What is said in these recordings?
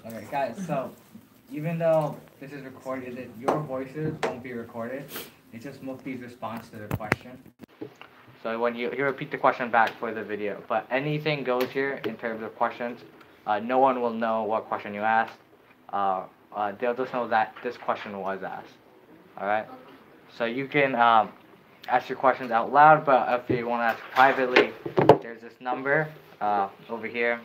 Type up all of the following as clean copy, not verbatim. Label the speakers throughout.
Speaker 1: Okay, guys, so even though this is recorded, your voices won't be recorded. It's just Mufti's response to the question. So when you repeat the question back for the video, but anything goes here in terms of questions. No one will know what question you asked. They'll just know that this question was asked. All right. So you can ask your questions out loud, but if you want to ask privately, there's this number over here.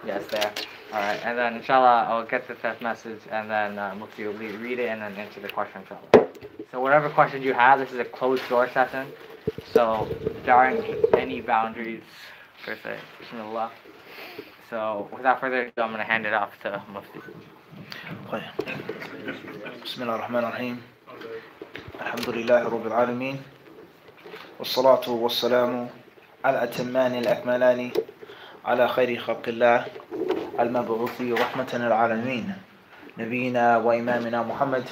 Speaker 1: Yes, there. All right, and then inshallah, I'll get the test message, and then Mufti will read it and then answer the question, inshallah. So whatever questions you have, this is a closed door session, so there aren't any boundaries per se. Bismillah. So without further ado, I'm gonna hand it off to Mufti.
Speaker 2: بسم الله الرحمن الرحيم الحمد لله رب العالمين والصلاة والسلام على الأتمان الأكملان على خير خلق الله المبعوث رحمة للعالمين نبينا وإمامنا محمد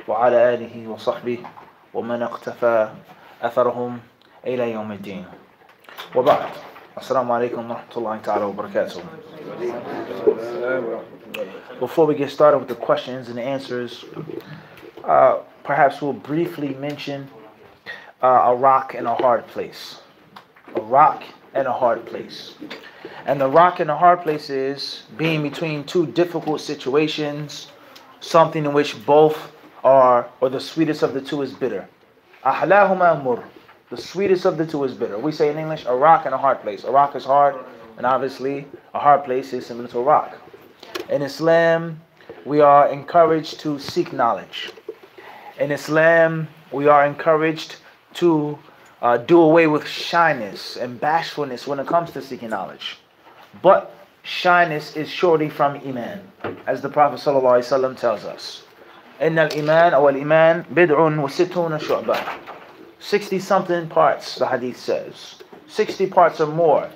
Speaker 2: وعلى آله وصحبه ومن اقتفى أثرهم إلى يوم الدين وبعد السلام عليكم ورحمة الله تعالى وبركاته. Before we get started with the questions and the answers, perhaps we'll briefly mention a rock and a hard place. A rock and a hard place. And the rock and the hard place is being between two difficult situations, something in which both are, or the sweetest of the two is bitter. أحلاهما مر. The sweetest of the two is bitter. We say in English, a rock and a hard place. A rock is hard, and obviously a hard place is similar to a rock. In Islam, we are encouraged to seek knowledge. In Islam, we are encouraged to do away with shyness and bashfulness when it comes to seeking knowledge. But shyness is surely from Iman, as the Prophet ﷺ tells us. إِنَّ الْإِيمَانَ وَالْإِيمَانِ بِدْعٌ وَسِتُّونَ شُعْبَةً. 60-something parts, the hadith says. 60 parts or more.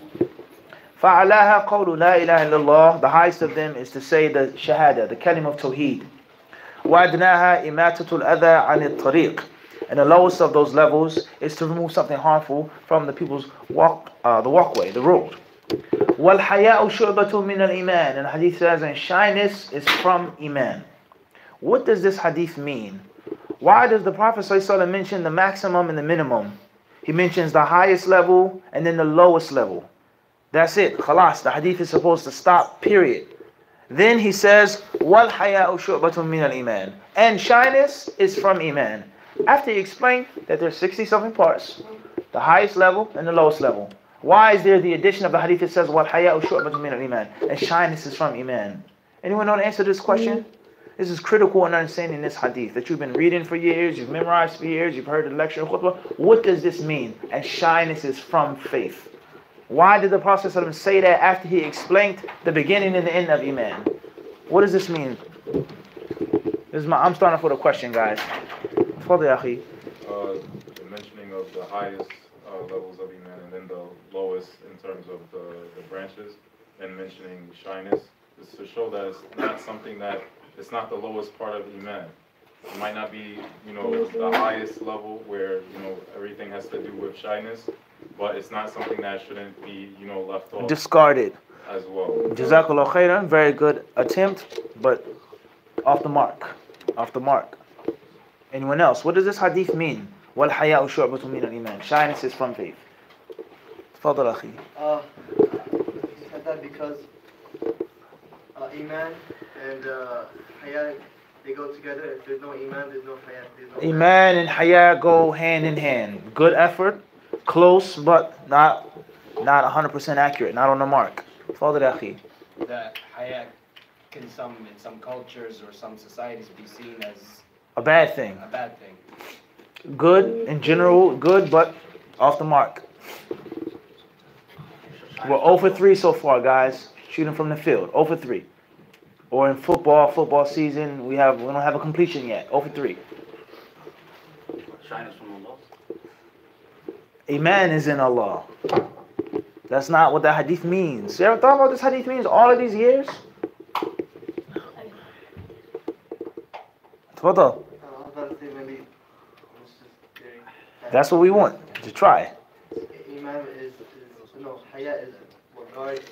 Speaker 2: فَعَلَاهَا قَوْلُ لَا إِلَهَ إِلَّا اللَّهِ. The highest of them is to say the shahada, the kalim of tawheed. وَأَدْنَاهَا إِمَاتَةُ الْأَذَى عَنِ الطَّرِيقِ. And the lowest of those levels is to remove something harmful from the people's the walkway, the road. وَالْحَيَاءُ شُعْبَةٌ مِنَ الْإِيمَانِ. And the hadith says, and shyness is from Iman. What does this hadith mean? Why does the Prophet ﷺ mention the maximum and the minimum? He mentions the highest level and then the lowest level. That's it. Khalas. The hadith is supposed to stop, period. Then he says, وَالْحَيَاءُ شُعْبَةٌ مِنَ الْإِيمَانِ. And shyness is from Iman. After he explained that there's 60-something parts, the highest level and the lowest level. Why is there the addition of the hadith that says, وَالْحَيَاءُ شُعْبَةٌ مِنَ الْإِيمَانِ? And shyness is from Iman. Anyone know the answer to this question? This is critical in understanding this hadith that you've been reading for years, you've memorized for years, you've heard the lecture and khutbah. What does this mean? And shyness is from faith. Why did the Prophet ﷺ say that after he explained the beginning and the end of Iman? What does this mean? I'm starting off with a question, guys.
Speaker 3: The mentioning of the highest levels of Iman and then the lowest in terms of the branches, and mentioning shyness is to show that it's not something that, it's not the lowest part of Iman. It might not be, the highest level where, everything has to do with shyness, but it's not something that shouldn't be, left off.
Speaker 2: Discarded.
Speaker 3: As well.
Speaker 2: Jazakallah khairan. Very good attempt, but off the mark. Off the mark. Anyone else? What does this hadith mean? وَالْحَيَاءُ شُعْبَةٌ مِنَ الْإِيمَانِ. Shyness is from faith. تفضل أخي.
Speaker 4: He said that because Iman and Haya, they go together. If there's no Iman, there's no Haya.
Speaker 2: Iman and Haya go hand in hand. Good effort, close, but not 100% accurate, not on the mark. تفضل أخي.
Speaker 5: That Haya can in some cultures or some societies be seen as
Speaker 2: a bad thing.
Speaker 5: A bad thing.
Speaker 2: Good, in general, good, but off the mark. We're 0 for 3 so far, guys. Shooting from the field. 0 for 3. Or in football season, we don't have a completion yet. 0 for 3.
Speaker 6: Shyness from Allah.
Speaker 2: Iman is in Allah. That's not what that hadith means. You ever thought about what this hadith means all of these years? Tafadal. That's what we want to try.
Speaker 4: Iman is Haya is what guards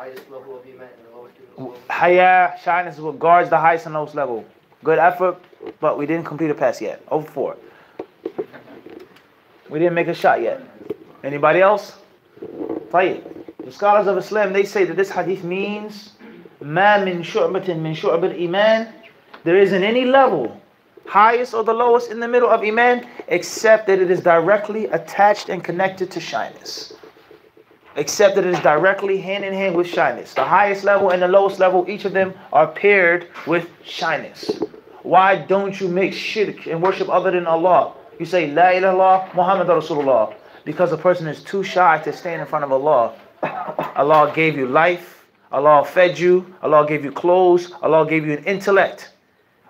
Speaker 4: highest level of Iman and the lowest level?
Speaker 2: Haya, shyness is what guards the highest and lowest level. Good effort, but we didn't complete a pass yet. Over 4. We didn't make a shot yet. Anybody else? Fight. The scholars of Islam, they say that this hadith means ma min shu'batin min shu'ab al-iman. There isn't any level, highest or the lowest, in the middle of iman, except that it is directly attached and connected to shyness. Except that it is directly hand in hand with shyness. The highest level and the lowest level, each of them are paired with shyness. Why don't you make shirk and worship other than Allah? You say, La ilaha illallah, Muhammad Rasulullah. Because a person is too shy to stand in front of Allah. Allah gave you life. Allah fed you. Allah gave you clothes. Allah gave you an intellect.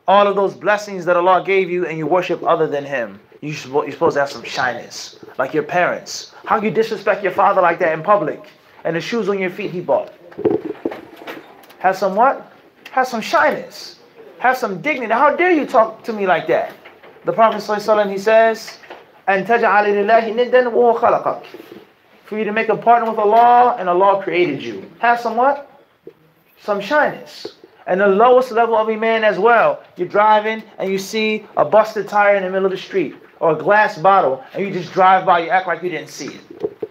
Speaker 2: All of those blessings that Allah gave you, and you worship other than Him. You're supposed to have some shyness. Like your parents. How can you disrespect your father like that in public? And the shoes on your feet he bought. Have some what? Have some shyness. Have some dignity. How dare you talk to me like that? The Prophet ﷺ, he says, أَن تَجْعَلِ لِلَّهِ نِدًّا وَهُوَ خَلَقَكَ. For you to make a partner with Allah, and Allah created you. Have some what? Some shyness. And the lowest level of Iman as well. You're driving and you see a busted tire in the middle of the street, or a glass bottle, and you just drive by, you act like you didn't see it.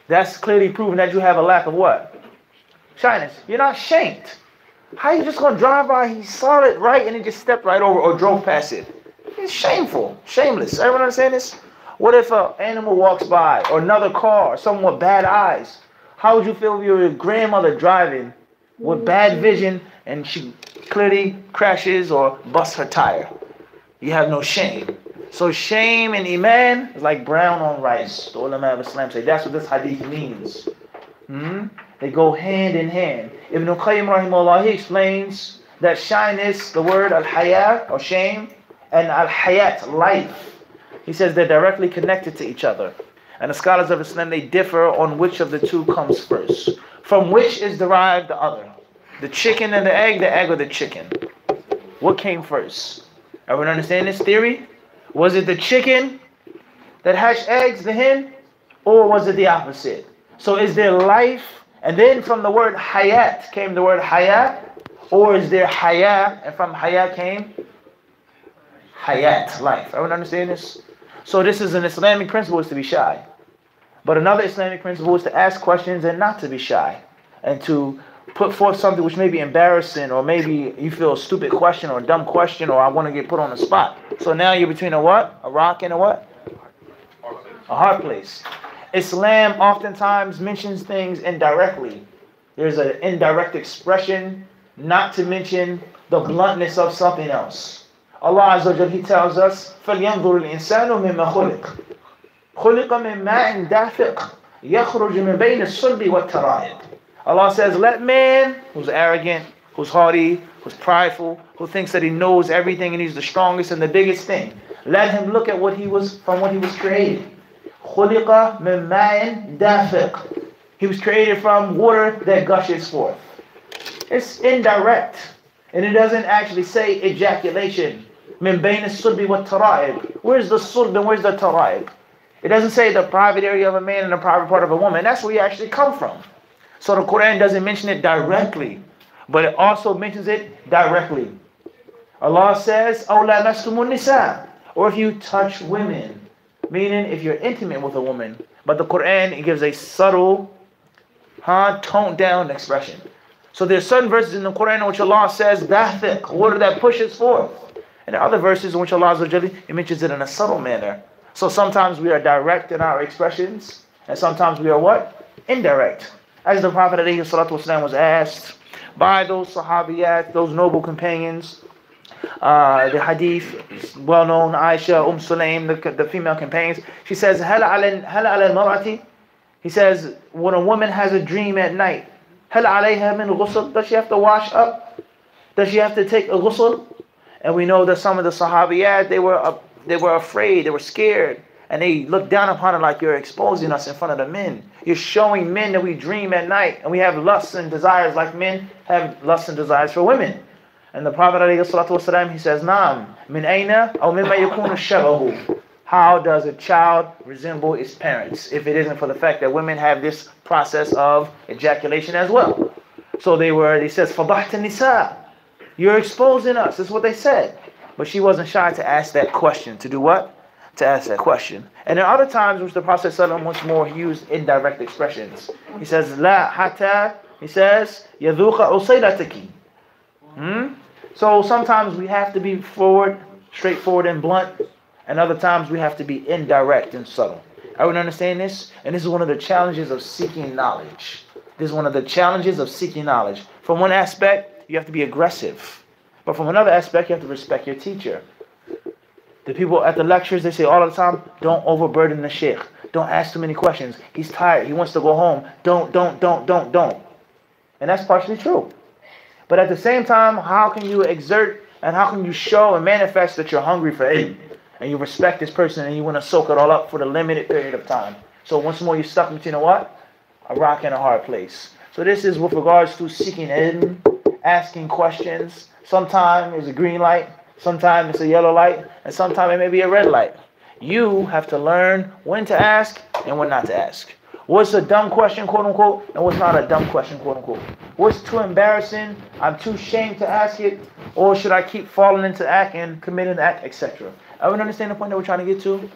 Speaker 2: That's clearly proving that you have a lack of what? Shyness. You're not shamed. How are you just going to drive by, he saw it right, and he just stepped right over or drove past it? It's shameful. Shameless. Everyone understand this? What if an animal walks by, or another car, or someone with bad eyes? How would you feel if your grandmother driving with bad vision and she clearly crashes or busts her tire? You have no shame. So shame and iman is like brown on rice. The ulama of Islam say that's what this hadith means. They go hand in hand. Ibn Qayyim rahimahullah, he explains that shyness, the word al-haya or shame, and al-hayat, life, he says they're directly connected to each other. And the scholars of Islam, they differ on which of the two comes first. From which is derived the other. The chicken and the egg or the chicken? What came first? Everyone understand this theory? Was it the chicken that hatched eggs, the hen? Or was it the opposite? So is there life, and then from the word hayat came the word hayat? Or is there haya, and from haya came hayat, life? Everyone understand this? So this is an Islamic principle, is to be shy. But another Islamic principle is to ask questions and not to be shy. And to put forth something which may be embarrassing, or maybe you feel a stupid question or a dumb question, or I want to get put on the spot. So now you're between a what? A rock and a what? A hard place. Islam oftentimes mentions things indirectly. There's an indirect expression, not to mention the bluntness of something else. Allah Azza wa Jalla, He tells us, فَلْيَنْظُرُ الْإِنسَانُ مِمَّا خُلِقَ خُلِقَ مِنْ مَاءٍ دَافِقٍ يَخْرُجُ مِنْ بَيْنِ الصُّلْبِ وَالتَّرَائِبِ. Allah says, let man who's arrogant, who's haughty, who's prideful, who thinks that he knows everything and he's the strongest and the biggest thing, let him look at what he was created. خُلِقَ مِنْ مَاءٍ دَافِقٍ. He was created from water that gushes forth. It's indirect. And it doesn't actually say ejaculation. مِنْ بَيْنِ الصُّلْبِ وَالتَّرَائِبِ. Where's the sulb and where's the tara'ib? It doesn't say the private area of a man and the private part of a woman. That's where you actually come from. So the Quran doesn't mention it directly, but it also mentions it directly. Allah says, أَوْ لَامَسْتُمُ النِّسَاءَ. Or if you touch women, meaning if you're intimate with a woman. But the Quran, it gives a subtle, toned down expression. So there's certain verses in the Quran in which Allah says, دَافِق, water that pushes forth. And there are other verses in which Allah Azza wa Jalla, it mentions it in a subtle manner. So sometimes we are direct in our expressions, and sometimes we are what? Indirect. As the Prophet ﷺ was asked by those sahabiyat, those noble companions, the hadith, well-known, Aisha, Sulaim, the female companions, she says, هَلَ عَلَى الْمَرْأَةِ. He says, when a woman has a dream at night, هَلْ عَلَيْهَا مِنْ غُسْلٍ. Does she have to wash up? Does she have to take a ghusl? And we know that some of the sahabiyat, they were afraid, they were scared. And they look down upon it like, you're exposing us in front of the men. You're showing men that we dream at night. And we have lusts and desires like men have lusts and desires for women. And the Prophet ﷺ, he says, Naam, min ayna aw mimma yakunu shabahu. How does a child resemble its parents if it isn't for the fact that women have this process of ejaculation as well? So they says, فَضَحْتَ النِّسَاء. You're exposing us. That's what they said. But she wasn't shy to ask that question. To do what? To ask that question. And there are other times which the Prophet ﷺ once more used indirect expressions. He says, La hatta, he says, Yadhuqa usaylataki. So sometimes we have to be straightforward and blunt, and other times we have to be indirect and subtle. Everyone understand this? And this is one of the challenges of seeking knowledge. This is one of the challenges of seeking knowledge. From one aspect, you have to be aggressive. But from another aspect, you have to respect your teacher. The people at the lectures, they say all the time, don't overburden the sheikh. Don't ask too many questions. He's tired. He wants to go home. Don't. And that's partially true. But at the same time, how can you exert and how can you show and manifest that you're hungry for ilm? And you respect this person and you want to soak it all up for the limited period of time. So once more, you're stuck between a what? A rock and a hard place. So this is with regards to seeking ilm, asking questions. Sometimes it's a green light. Sometimes it's a yellow light, and sometimes it may be a red light. You have to learn when to ask and when not to ask. What's a dumb question, quote unquote, and what's not a dumb question, quote unquote. What's too embarrassing, I'm too ashamed to ask it, or should I keep falling into act and committing the act, etc. Everyone understand the point that we're trying to get to?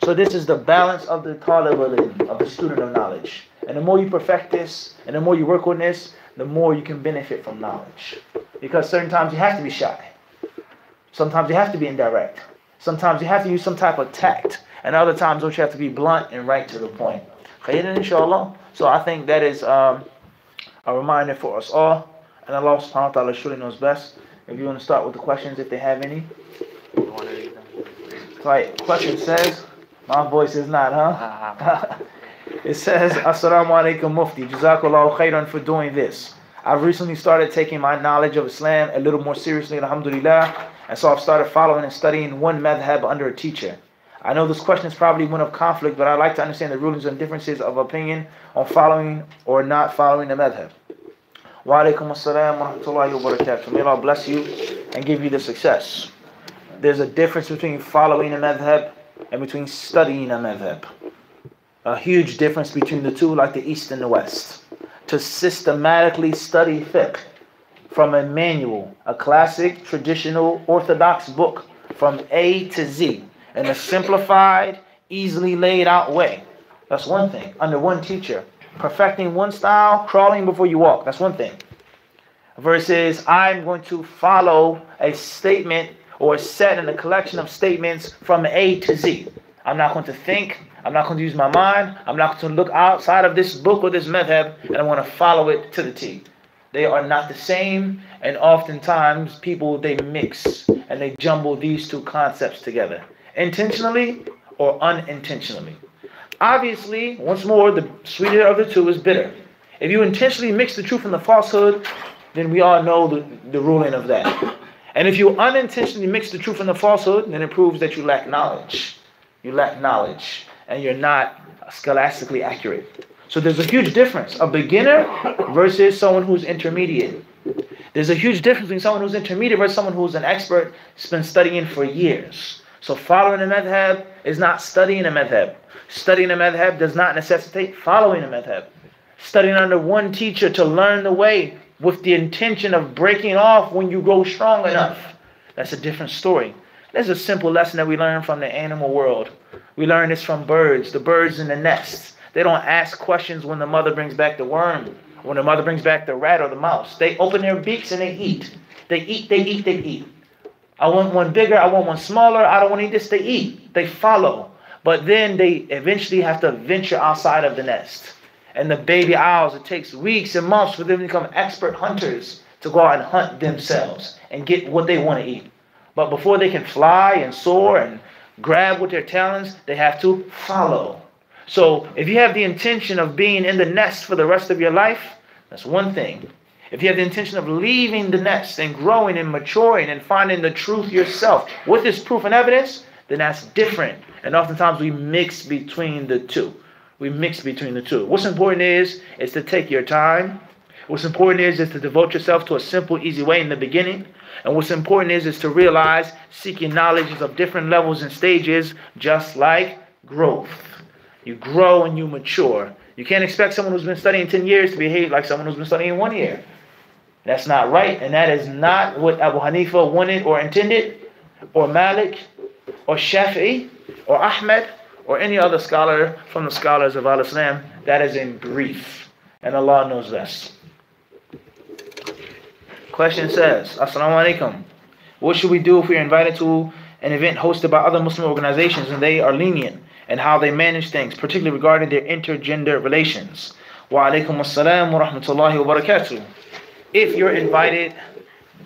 Speaker 2: So this is the balance of the talib al-ilm, of the student of knowledge. And the more you perfect this, and the more you work on this, the more you can benefit from knowledge. Because certain times you have to be shy. Sometimes you have to be indirect. Sometimes you have to use some type of tact. And other times you have to be blunt and right to the point. Khayran, inshallah. So I think that is a reminder for us all. And Allah subhanahu wa ta'ala surely knows best. If you want to start with the questions, if they have any. Right. Question says, my voice is not, huh? It says, Assalamu alaikum mufti. Jazakallahu khairan for doing this. I've recently started taking my knowledge of Islam a little more seriously, alhamdulillah. And so I've started following and studying one madhab under a teacher. I know this question is probably one of conflict, but I'd like to understand the rulings and differences of opinion on following or not following the madhab. Wa alaikum assalam wa rahmatullahi wa barakatuh. May Allah bless you and give you the success. There's a difference between following a madhab and between studying a madhab. A huge difference between the two, like the East and the West. To systematically study fiqh from a manual, a classic, traditional, orthodox book from A to Z in a simplified, easily laid out way. That's one thing. Under one teacher. Perfecting one style, crawling before you walk. That's one thing. Versus I'm going to follow a statement or a set in a collection of statements from A to Z. I'm not going to think. I'm not going to use my mind. I'm not going to look outside of this book or this madhab, and I want to follow it to the T. They are not the same, and oftentimes people, they mix and they jumble these two concepts together, intentionally or unintentionally. Obviously, once more, the sweeter of the two is bitter. If you intentionally mix the truth and the falsehood, then we all know the ruling of that. And if you unintentionally mix the truth and the falsehood, then it proves that you lack knowledge. You lack knowledge, and you're not scholastically accurate. So there's a huge difference. A beginner versus someone who's intermediate. There's a huge difference between someone who's intermediate versus someone who's an expert, has been studying for years. So following a madhab is not studying a madhab. Studying a madhab does not necessitate following a madhab. Studying under one teacher to learn the way with the intention of breaking off when you grow strong enough, that's a different story. There's a simple lesson that we learn from the animal world. We learn this from birds, the birds in the nests. They don't ask questions when the mother brings back the worm, when the mother brings back the rat or the mouse. They open their beaks and they eat. They eat, they eat, they eat. I want one bigger, I want one smaller, I don't want to eat this, they eat. They follow. But then they eventually have to venture outside of the nest. And the baby owls, it takes weeks and months for them to become expert hunters to go out and hunt themselves and get what they want to eat. But before they can fly and soar and grab with their talons, they have to follow. So if you have the intention of being in the nest for the rest of your life, that's one thing. If you have the intention of leaving the nest and growing and maturing and finding the truth yourself with this proof and evidence, then that's different. And oftentimes we mix between the two. We mix between the two. What's important is to take your time. What's important is to devote yourself to a simple, easy way in the beginning. And what's important is to realize seeking knowledge is of different levels and stages, just like growth. You grow and you mature. You can't expect someone who's been studying 10 years to behave like someone who's been studying 1 year. That's not right, and that is not what Abu Hanifa wanted or intended, or Malik, or Shafi'i, or Ahmed, or any other scholar from the scholars of Al-Islam. That is in brief, and Allah knows best. Question says, Assalamu alaikum. What should we do if we are invited to an event hosted by other Muslim organizations and they are lenient and how they manage things, particularly regarding their intergender relations? Wa alaikum assalam wa rahmatullahi wa barakatuh. If you're invited,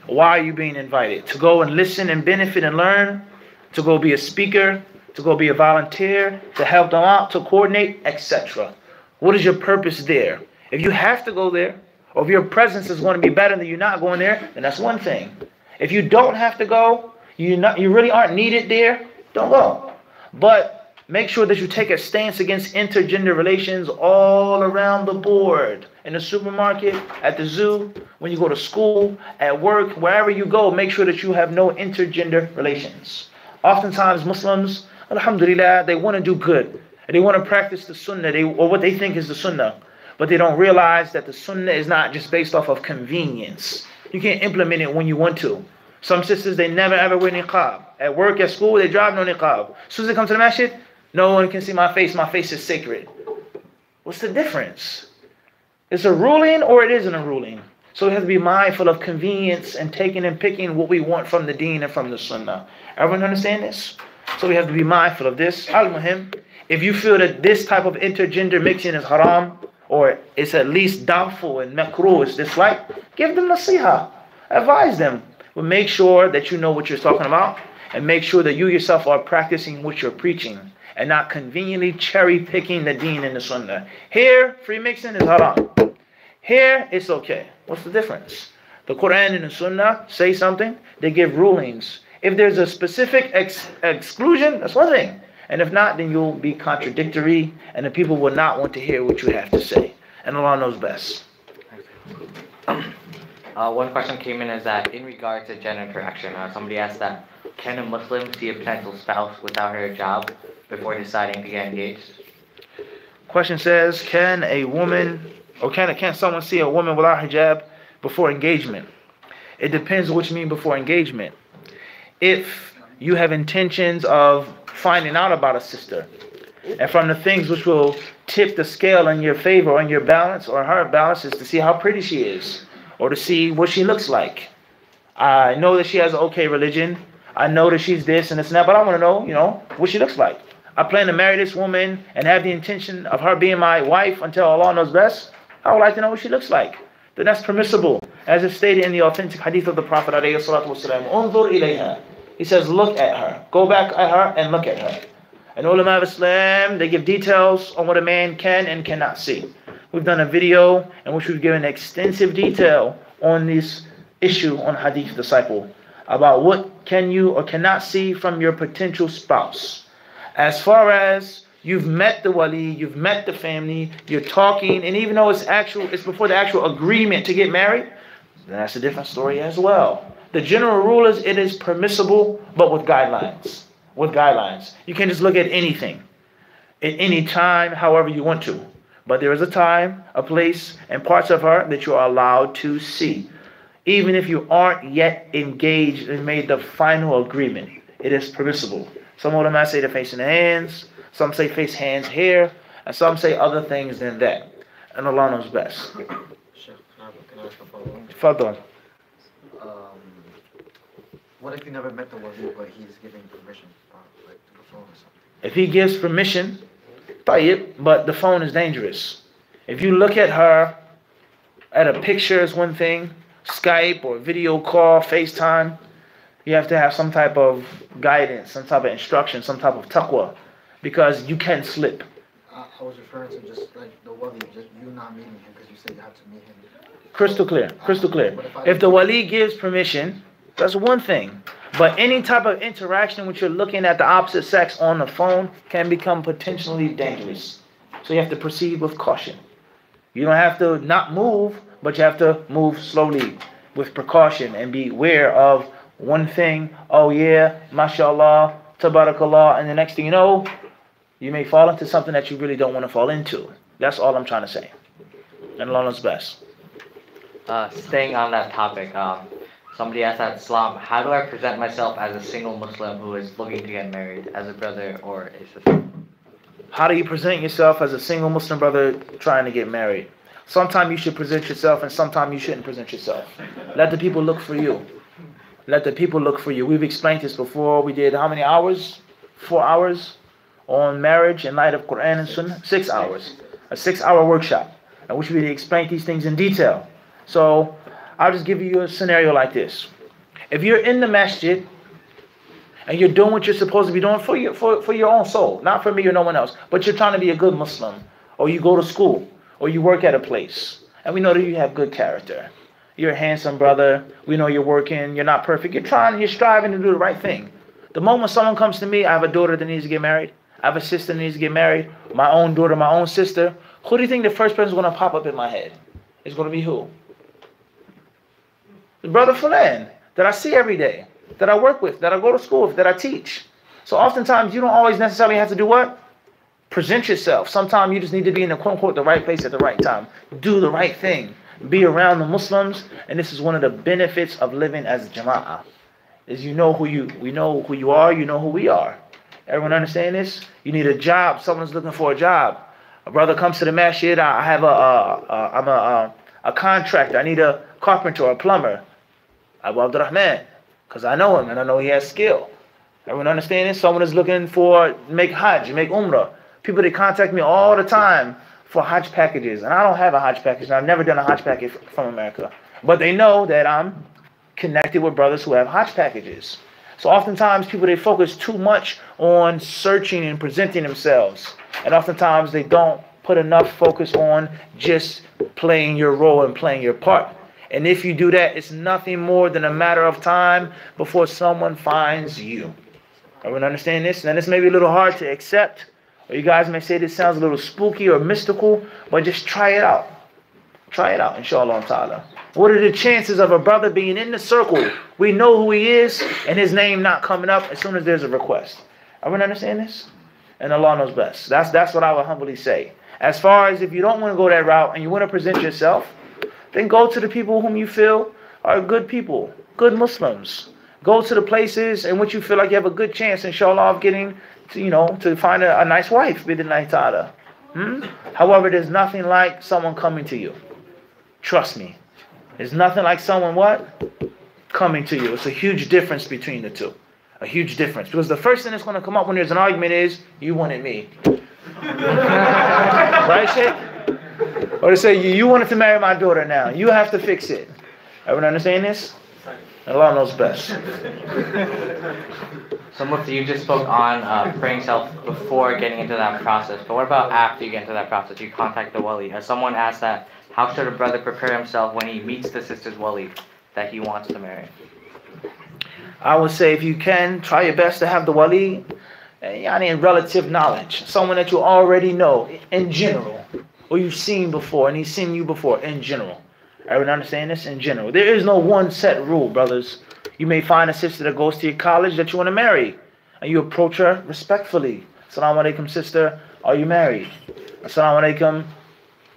Speaker 2: why are you being invited? To go and listen and benefit and learn? To go be a speaker? To go be a volunteer? To help them out? To coordinate? Etc. What is your purpose there? If you have to go there, or if your presence is going to be better than you not going there, then that's one thing. If you don't have to go, you really aren't needed there, don't go. But make sure that you take a stance against intergender relations all around the board. In the supermarket, at the zoo, when you go to school, at work, wherever you go, make sure that you have no intergender relations. Oftentimes Muslims, alhamdulillah, they want to do good. And they want to practice the sunnah, or what they think is the sunnah. But they don't realize that the sunnah is not just based off of convenience. You can't implement it when you want to. Some sisters, they never ever wear niqab. At work, at school, they drive no niqab. As soon as they come to the masjid, no one can see my face is sacred. What's the difference? It's a ruling or it isn't a ruling. So we have to be mindful of convenience and taking and picking what we want from the deen and from the sunnah. Everyone understand this? So we have to be mindful of this. Al-Muhim, if you feel that this type of intergender mixing is haram, or it's at least doubtful and makruh is disliked, give them nasiha. Advise them. But make sure that you know what you're talking about, and make sure that you yourself are practicing what you're preaching, and not conveniently cherry picking the deen and the sunnah. Here, free mixing is haram. Here, it's okay. What's the difference? The Quran and the sunnah say something, they give rulings. If there's a specific exclusion, that's one thing. And if not, then you'll be contradictory, and the people will not want to hear what you have to say. And Allah knows best.
Speaker 1: One question came in is that in regards to gender interaction, somebody asked that, can a Muslim see a potential spouse without her hijab before deciding to get engaged?
Speaker 2: Question says, can someone see a woman without hijab before engagement? It depends on what you mean before engagement. If you have intentions of finding out about a sister, and from the things which will tip the scale in your favor, on your balance or her balance, is to see how pretty she is, or to see what she looks like. I know that she has an okay religion. I know that she's this and this and that, but I want to know, what she looks like. I plan to marry this woman and have the intention of her being my wife until Allah knows best. I would like to know what she looks like. Then that's permissible. As it's stated in the authentic hadith of the Prophet ﷺ, he says, look at her. Go back at her and look at her. And ulama of Islam, they give details on what a man can and cannot see. We've done a video in which we've given extensive detail on this issue on HadithDisciple about what can you or cannot see from your potential spouse. As far as you've met the wali, you've met the family, you're talking, and even though it's before the actual agreement to get married, then that's a different story as well. The general rule is it is permissible, but with guidelines. With guidelines. You can't just look at anything at any time, however you want to. But there is a time, a place, and parts of her that you are allowed to see. Even if you aren't yet engaged and made the final agreement, it is permissible. Some ulama say the face and the hands, some say face, hands, hair, and some say other things than that. And Allah knows best.
Speaker 6: Sheikh, can I ask a follow-up?
Speaker 2: Fadl.
Speaker 6: What if you never met the wali, but he's giving permission, like to the phone or something?
Speaker 2: If he gives permission, tayyib, but the phone is dangerous. If you look at her, at a picture is one thing, Skype or video call, FaceTime, you have to have some type of guidance, some type of instruction, some type of taqwa, because you can slip.
Speaker 6: I was referring to just like the wali, just you not meeting him because you said you have to meet him.
Speaker 2: Crystal clear, crystal clear. If the wali gives permission, that's one thing. But any type of interaction which you're looking at the opposite sex on the phone can become potentially dangerous. So you have to proceed with caution. You don't have to not move, but you have to move slowly with precaution and be aware of one thing. Oh yeah, mashallah, tabarakallah, and the next thing you know, you may fall into something that you really don't want to fall into. That's all I'm trying to say. And Allah knows best.
Speaker 1: Staying on that topic, somebody asked at Islam, how do I present myself as a single Muslim who is looking to get married, as a brother or a sister?
Speaker 2: How do you present yourself as a single Muslim brother trying to get married? Sometimes you should present yourself and sometimes you shouldn't present yourself. Let the people look for you. Let the people look for you. We've explained this before. We did how many hours? 4 hours on marriage in light of Quran and Sunnah? 6 hours. A 6-hour workshop in which we explained these things in detail. So I'll just give you a scenario like this. If you're in the masjid and you're doing what you're supposed to be doing for your own soul, not for me or no one else, but you're trying to be a good Muslim, or you go to school, or you work at a place, and we know that you have good character. You're a handsome brother. We know you're working. You're not perfect. You're striving to do the right thing. The moment someone comes to me, I have a daughter that needs to get married. I have a sister that needs to get married. My own daughter, my own sister. Who do you think the first person is going to pop up in my head? It's going to be who? The brother Fulan that I see every day, that I work with, that I go to school with, that I teach. So oftentimes you don't always necessarily have to do what? Present yourself. Sometimes you just need to be in the quote unquote the right place at the right time. Do the right thing. Be around the Muslims, and this is one of the benefits of living as Jama'ah. Is we know who you are, you know who we are. Everyone understand this? You need a job, someone's looking for a job. A brother comes to the masjid, I'm a contractor, I need a carpenter or a plumber. Abu Abdurrahman, because I know him and I know he has skill. Everyone understand this? Someone is looking for make Hajj, make Umrah. People, they contact me all the time for Hajj packages, and I don't have a Hajj package, and I've never done a Hajj package from America. But they know that I'm connected with brothers who have Hajj packages. So oftentimes people, they focus too much on searching and presenting themselves, and oftentimes they don't put enough focus on just playing your role and playing your part. And if you do that, it's nothing more than a matter of time before someone finds you. Everyone understand this? Now this may be a little hard to accept, or you guys may say this sounds a little spooky or mystical, but just try it out. Try it out, inshallah ta'ala. What are the chances of a brother being in the circle, we know who he is, and his name not coming up as soon as there's a request? Everyone understand this? And Allah knows best. That's what I would humbly say. As far as if you don't want to go that route and you want to present yourself, then go to the people whom you feel are good people, good Muslims. Go to the places in which you feel like you have a good chance, inshallah, of getting to find a nice wife, bid'nillahi ta'ala. However, there's nothing like someone coming to you. Trust me. There's nothing like someone what? Coming to you. It's a huge difference between the two. A huge difference. Because the first thing that's going to come up when there's an argument is, you wanted me. Right, Sheikh? Or they say, you wanted to marry my daughter now. You have to fix it. Everyone understand this? Allah knows best.
Speaker 1: So Mufti, you just spoke on praying self before getting into that process. But what about after you get into that process? You contact the wali. As someone asked that, how should a brother prepare himself when he meets the sister's wali that he wants to marry?
Speaker 2: I would say if you can, try your best to have the wali in relative knowledge. Someone that you already know in general. Or you've seen before and he's seen you before in general. Everyone understand this? In general. There is no one set rule, brothers. You may find a sister that goes to your college that you want to marry. And you approach her respectfully. Assalamu alaikum, sister. Are you married? Assalamu alaikum.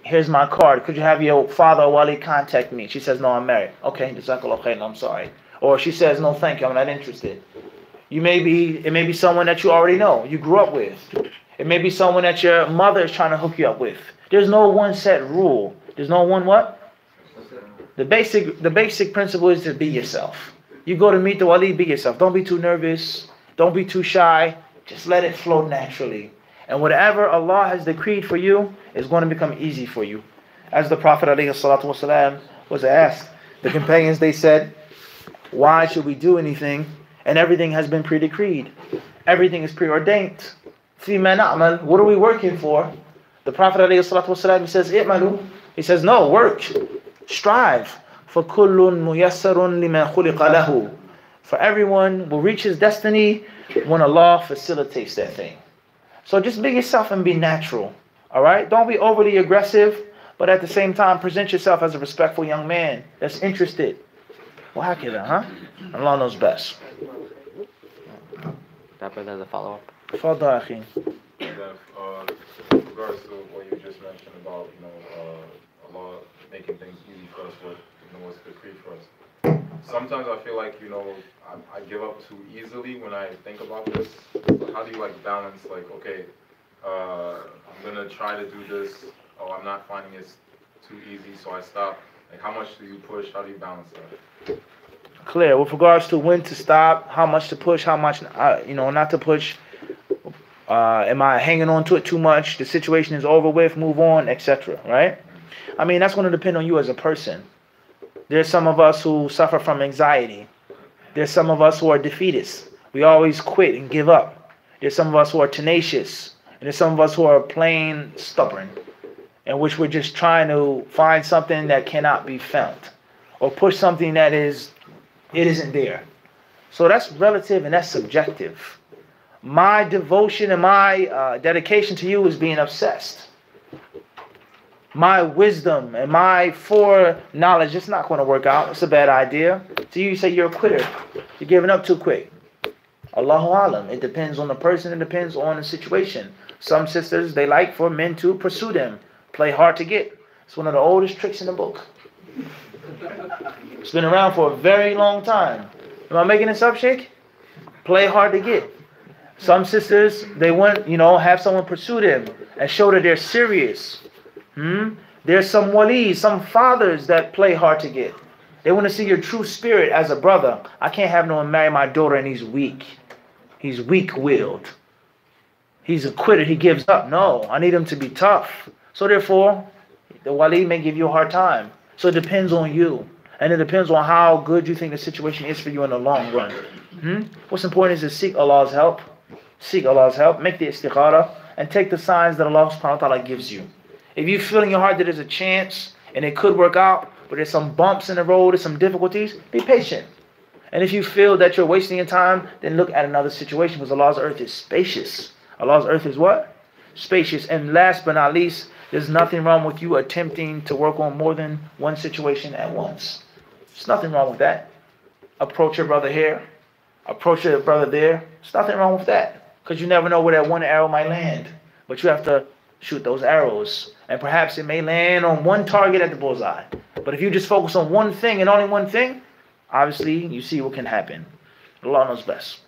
Speaker 2: Here's my card. Could you have your father or wali contact me? She says, no, I'm married. Okay, jazakallah khair, I'm sorry. Or she says, no, thank you, I'm not interested. It may be someone that you already know, you grew up with. It may be someone that your mother is trying to hook you up with. There's no one set rule. There's no one what? The basic principle is to be yourself. You go to meet the wali, be yourself. Don't be too nervous. Don't be too shy. Just let it flow naturally. And whatever Allah has decreed for you is going to become easy for you. As the Prophet ﷺ was asked, the companions, they said, why should we do anything? And everything has been pre-decreed. Everything is preordained. فِيمَا نَعْمَلْ. What are we working for? The Prophet ﷺ says, "I'malu." He says, no, work. Strive. فَكُلٌّ مُيَسَّرٌ لِمَا خُلِقَ لَهُ. For everyone will reach his destiny when Allah facilitates that thing. So just be yourself and be natural. Alright? Don't be overly aggressive, but at the same time present yourself as a respectful young man that's interested. Well, huh? Allah knows best.
Speaker 1: That brother has a follow-up.
Speaker 2: Fadda, akhi.
Speaker 3: And then, in regards to what you just mentioned about, Allah making things easy for us with and what's decreed for us. Sometimes I feel like, I give up too easily when I think about this. So how do you like balance, like, okay, I'm gonna try to do this, oh, I'm not finding it too easy, so I stop. Like, how much do you push? How do you balance that?
Speaker 2: Clear. With regards to when to stop, how much to push, how much, not to push. Am I hanging on to it too much? The situation is over with, move on, etc. Right? I mean, that's going to depend on you as a person. There's some of us who suffer from anxiety. There's some of us who are defeatists. We always quit and give up. There's some of us who are tenacious. And there's some of us who are plain stubborn, in which we're just trying to find something that cannot be found, or push something that it isn't there. So that's relative and that's subjective. My devotion and my dedication to you is being obsessed. My wisdom and my foreknowledge, it's not going to work out. It's a bad idea. So you say you're a quitter. You're giving up too quick. Allahu Alam. It depends on the person. It depends on the situation. Some sisters, they like for men to pursue them. Play hard to get. It's one of the oldest tricks in the book. It's been around for a very long time. Am I making this up, Sheikh? Play hard to get. Some sisters, they want, have someone pursue them and show that they're serious. There's some walis, some fathers that play hard to get. They want to see your true spirit as a brother. I can't have no one marry my daughter and he's weak. He's weak-willed. He's a quitter. He gives up. No, I need him to be tough. So therefore, the wali may give you a hard time. So it depends on you. And it depends on how good you think the situation is for you in the long run. What's important is to seek Allah's help. Seek Allah's help. Make the istikhara. And take the signs that Allah subhanahu wa ta'ala gives you. If you feel in your heart that there's a chance and it could work out, but there's some bumps in the road, there's some difficulties, be patient. And if you feel that you're wasting your time, then look at another situation, because Allah's earth is spacious. Allah's earth is what? Spacious. And last but not least, there's nothing wrong with you attempting to work on more than one situation at once. There's nothing wrong with that. Approach your brother here. Approach your brother there. There's nothing wrong with that. Because you never know where that one arrow might land. But you have to shoot those arrows. And perhaps it may land on one target at the bullseye. But if you just focus on one thing and only one thing, obviously you see what can happen. Allah knows best.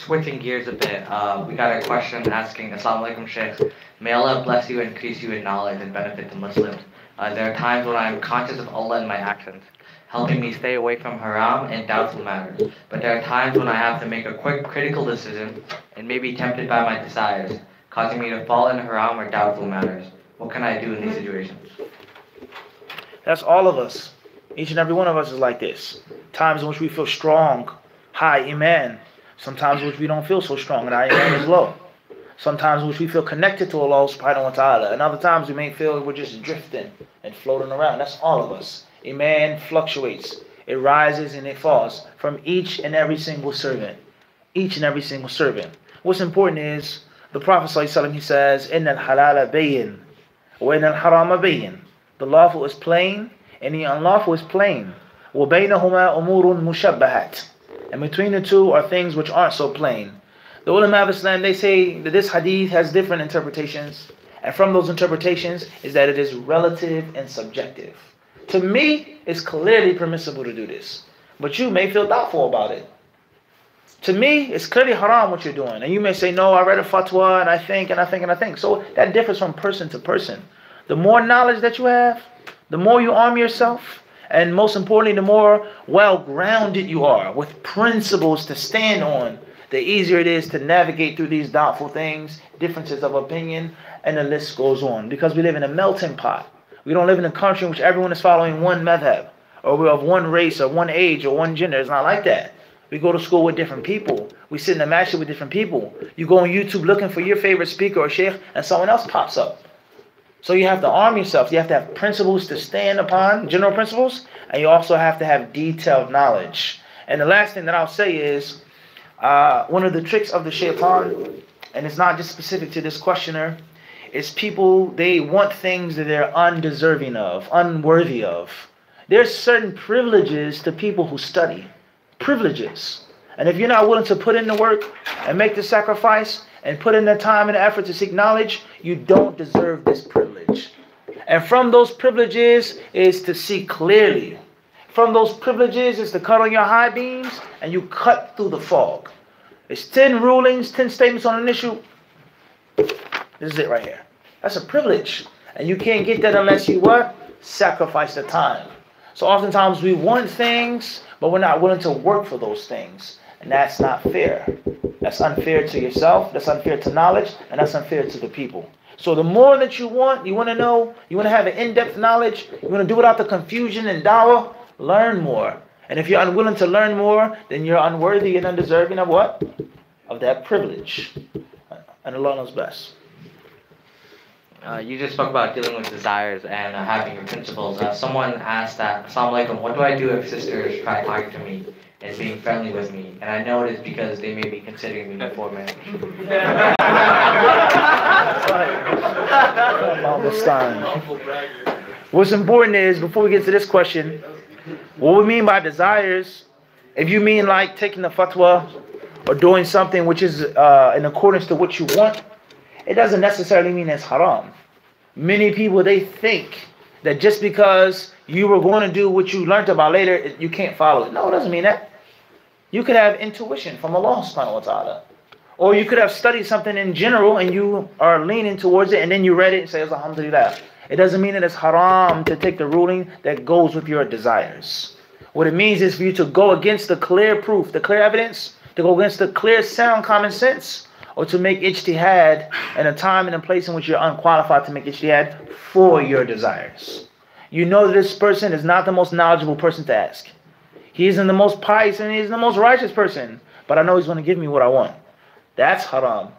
Speaker 1: Switching gears a bit, we got a question asking, Assalamu alaikum Shaykh, may Allah bless you and increase you in knowledge and benefit the Muslims. There are times when I am conscious of Allah in my actions, helping me stay away from haram and doubtful matters. But there are times when I have to make a quick critical decision and may be tempted by my desires, causing me to fall in haram or doubtful matters. What can I do in these situations?
Speaker 2: That's all of us. Each and every one of us is like this. Times in which we feel strong, high iman. Sometimes in which we don't feel so strong and our iman is low. Sometimes in which we feel connected to Allah subhanahu wa ta'ala. And other times we may feel we're just drifting and floating around. That's all of us. Iman fluctuates. It rises and it falls from each and every single servant. Each and every single servant. What's important is, the Prophet ﷺ, he says, إِنَّ الْحَلَالَ بَيِّن وَإِنَّ الْحَرَامَ بَيِّن. The lawful is plain and the unlawful is plain. وَبَيْنَهُمَا أُمُورٌ مُشَبَّهَاتٌ. And between the two are things which aren't so plain. The ulama of Islam, they say that this hadith has different interpretations. And from those interpretations is that it is relative and subjective. To me, it's clearly permissible to do this. But you may feel doubtful about it. To me, it's clearly haram what you're doing. And you may say, no, I read a fatwa and I think. So that differs from person to person. The more knowledge that you have, the more you arm yourself, and most importantly, the more well-grounded you are with principles to stand on, the easier it is to navigate through these doubtful things, differences of opinion, and the list goes on. Because we live in a melting pot. We don't live in a country in which everyone is following one madhab, or we're of one race, or one age, or one gender. It's not like that. We go to school with different people. We sit in the masjid with different people. You go on YouTube looking for your favorite speaker or sheikh, and someone else pops up. So you have to arm yourself. You have to have principles to stand upon, general principles, and you also have to have detailed knowledge. And the last thing that I'll say is, one of the tricks of the shaitan, and it's not just specific to this questioner, is people, they want things that they're undeserving of, unworthy of. There's certain privileges to people who study. Privileges. And if you're not willing to put in the work and make the sacrifice and put in the time and the effort to seek knowledge, you don't deserve this privilege. And from those privileges is to see clearly. From those privileges is to cut on your high beams and you cut through the fog. It's 10 rulings, 10 statements on an issue. This is it right here. That's a privilege. And you can't get that unless you what? Sacrifice the time. So oftentimes we want things, but we're not willing to work for those things. And that's not fair. That's unfair to yourself, that's unfair to knowledge, and that's unfair to the people. So the more that you want to know, you want to have an in-depth knowledge, you want to do without the confusion and dawah, learn more. And if you're unwilling to learn more, then you're unworthy and undeserving of what? Of that privilege. And Allah knows best.
Speaker 1: You just spoke about dealing with desires and having your principles. Someone asked that, Assalamu alaikum, what do I do if sisters try talking to me and being friendly with me? And I know it is because they may be considering me before marriage.
Speaker 2: What's important is, before we get to this question, what we mean by desires, if you mean like taking the fatwa or doing something which is in accordance to what you want, it doesn't necessarily mean it's haram. Many people, they think that just because you were going to do what you learned about later, you can't follow it. No, it doesn't mean that. You could have intuition from Allah subhanahu wa ta'ala. Or you could have studied something in general and you are leaning towards it and then you read it and say, alhamdulillah. It doesn't mean that it's haram to take the ruling that goes with your desires. What it means is for you to go against the clear proof, the clear evidence, to go against the clear sound common sense, or to make ijtihad in a time and a place in which you're unqualified to make ijtihad for your desires. You know that this person is not the most knowledgeable person to ask. He isn't the most pious and he isn't the most righteous person, but I know he's going to give me what I want. That's haram.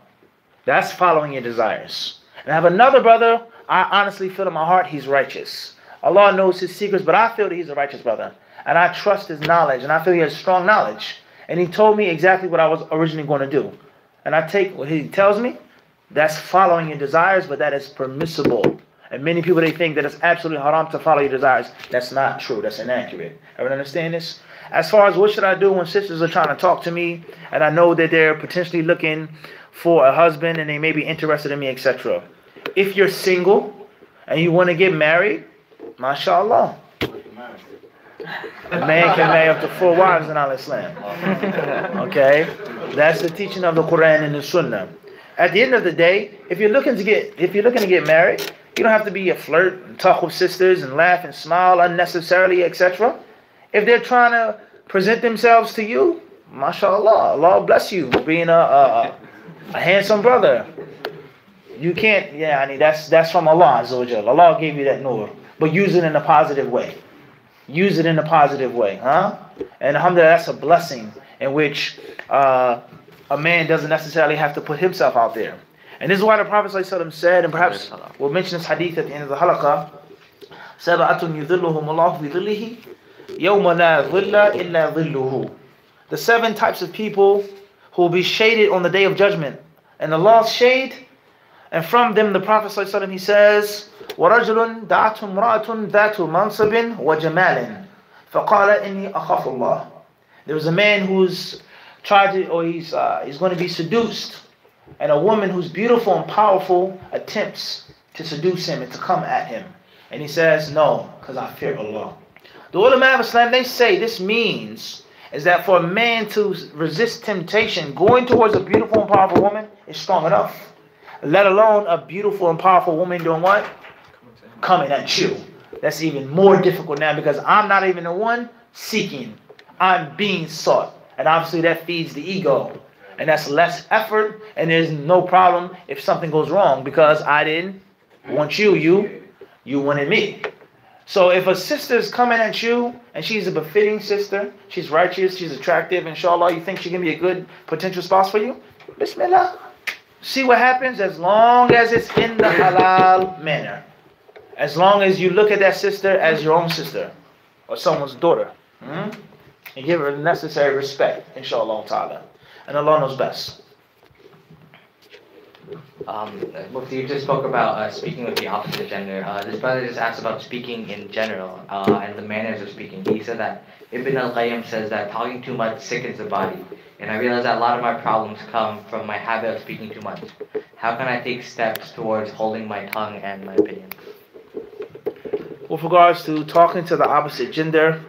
Speaker 2: That's following your desires. And I have another brother, I honestly feel in my heart he's righteous. Allah knows his secrets, but I feel that he's a righteous brother. And I trust his knowledge, and I feel he has strong knowledge. And he told me exactly what I was originally going to do. And I take what he tells me, that's following your desires, but that is permissible. And many people, they think that it's absolutely haram to follow your desires. That's not true. That's inaccurate. Everyone understand this? As far as what should I do when sisters are trying to talk to me, and I know that they're potentially looking for a husband and they may be interested in me, etc. If you're single and you want to get married, mashallah. A man can marry up to 4 wives in Al-Islam. Okay? That's the teaching of the Quran and the Sunnah. At the end of the day, if you're looking to get married, you don't have to be a flirt and talk with sisters and laugh and smile unnecessarily, etc. If they're trying to present themselves to you, mashallah, Allah bless you being a handsome brother. You can't, that's from Allah Azza wa Jalla. Allah gave you that nur, but use it in a positive way. Use it in a positive way, huh? And alhamdulillah, that's a blessing in which a man doesn't necessarily have to put himself out there. And this is why the Prophet ﷺ said, and perhaps we'll mention this hadith at the end of the halaqah, سَبَعَةٌ يُذِلُّهُمُ اللَّهُ بِظِلِّهِ يَوْمَ لَا ظِلَّ إِلَّا ظِلُّهُ. The 7 types of people who will be shaded on the day of judgment. And Allah's shade, and from them the Prophet ﷺ, he says, وَرَجُلٌ دَعَتْهُ امْرَأَةٌ ذَاتُ مَنْصَبٍ وَجَمَالٍ فَقَالَ إِنِّي أَخَافُ اللَّهِ. There was a man who's he's going to be seduced, and a woman who's beautiful and powerful attempts to seduce him and to come at him. And he says, no, because I fear Allah. The ulama of Islam, they say this means is that for a man to resist temptation, going towards a beautiful and powerful woman is strong enough. Let alone a beautiful and powerful woman doing what? Coming at you. That's even more difficult now because I'm not even the one seeking. I'm being sought. And obviously that feeds the ego. And that's less effort, and there's no problem if something goes wrong because I didn't want you wanted me. So if a sister's coming at you and she's a befitting sister, she's righteous, she's attractive, inshallah, you think she can be a good potential spouse for you? Bismillah. See what happens as long as it's in the halal manner. As long as you look at that sister as your own sister or someone's daughter. And give her the necessary respect, inshallah ta'ala. And Allah knows best.
Speaker 1: Mufti, you just spoke about speaking with the opposite gender. This brother just asked about speaking in general and the manners of speaking. He said that Ibn al-Qayyim says that talking too much sickens the body. And I realize that a lot of my problems come from my habit of speaking too much. How can I take steps towards holding my tongue and my opinion?
Speaker 2: with regards to talking to the opposite gender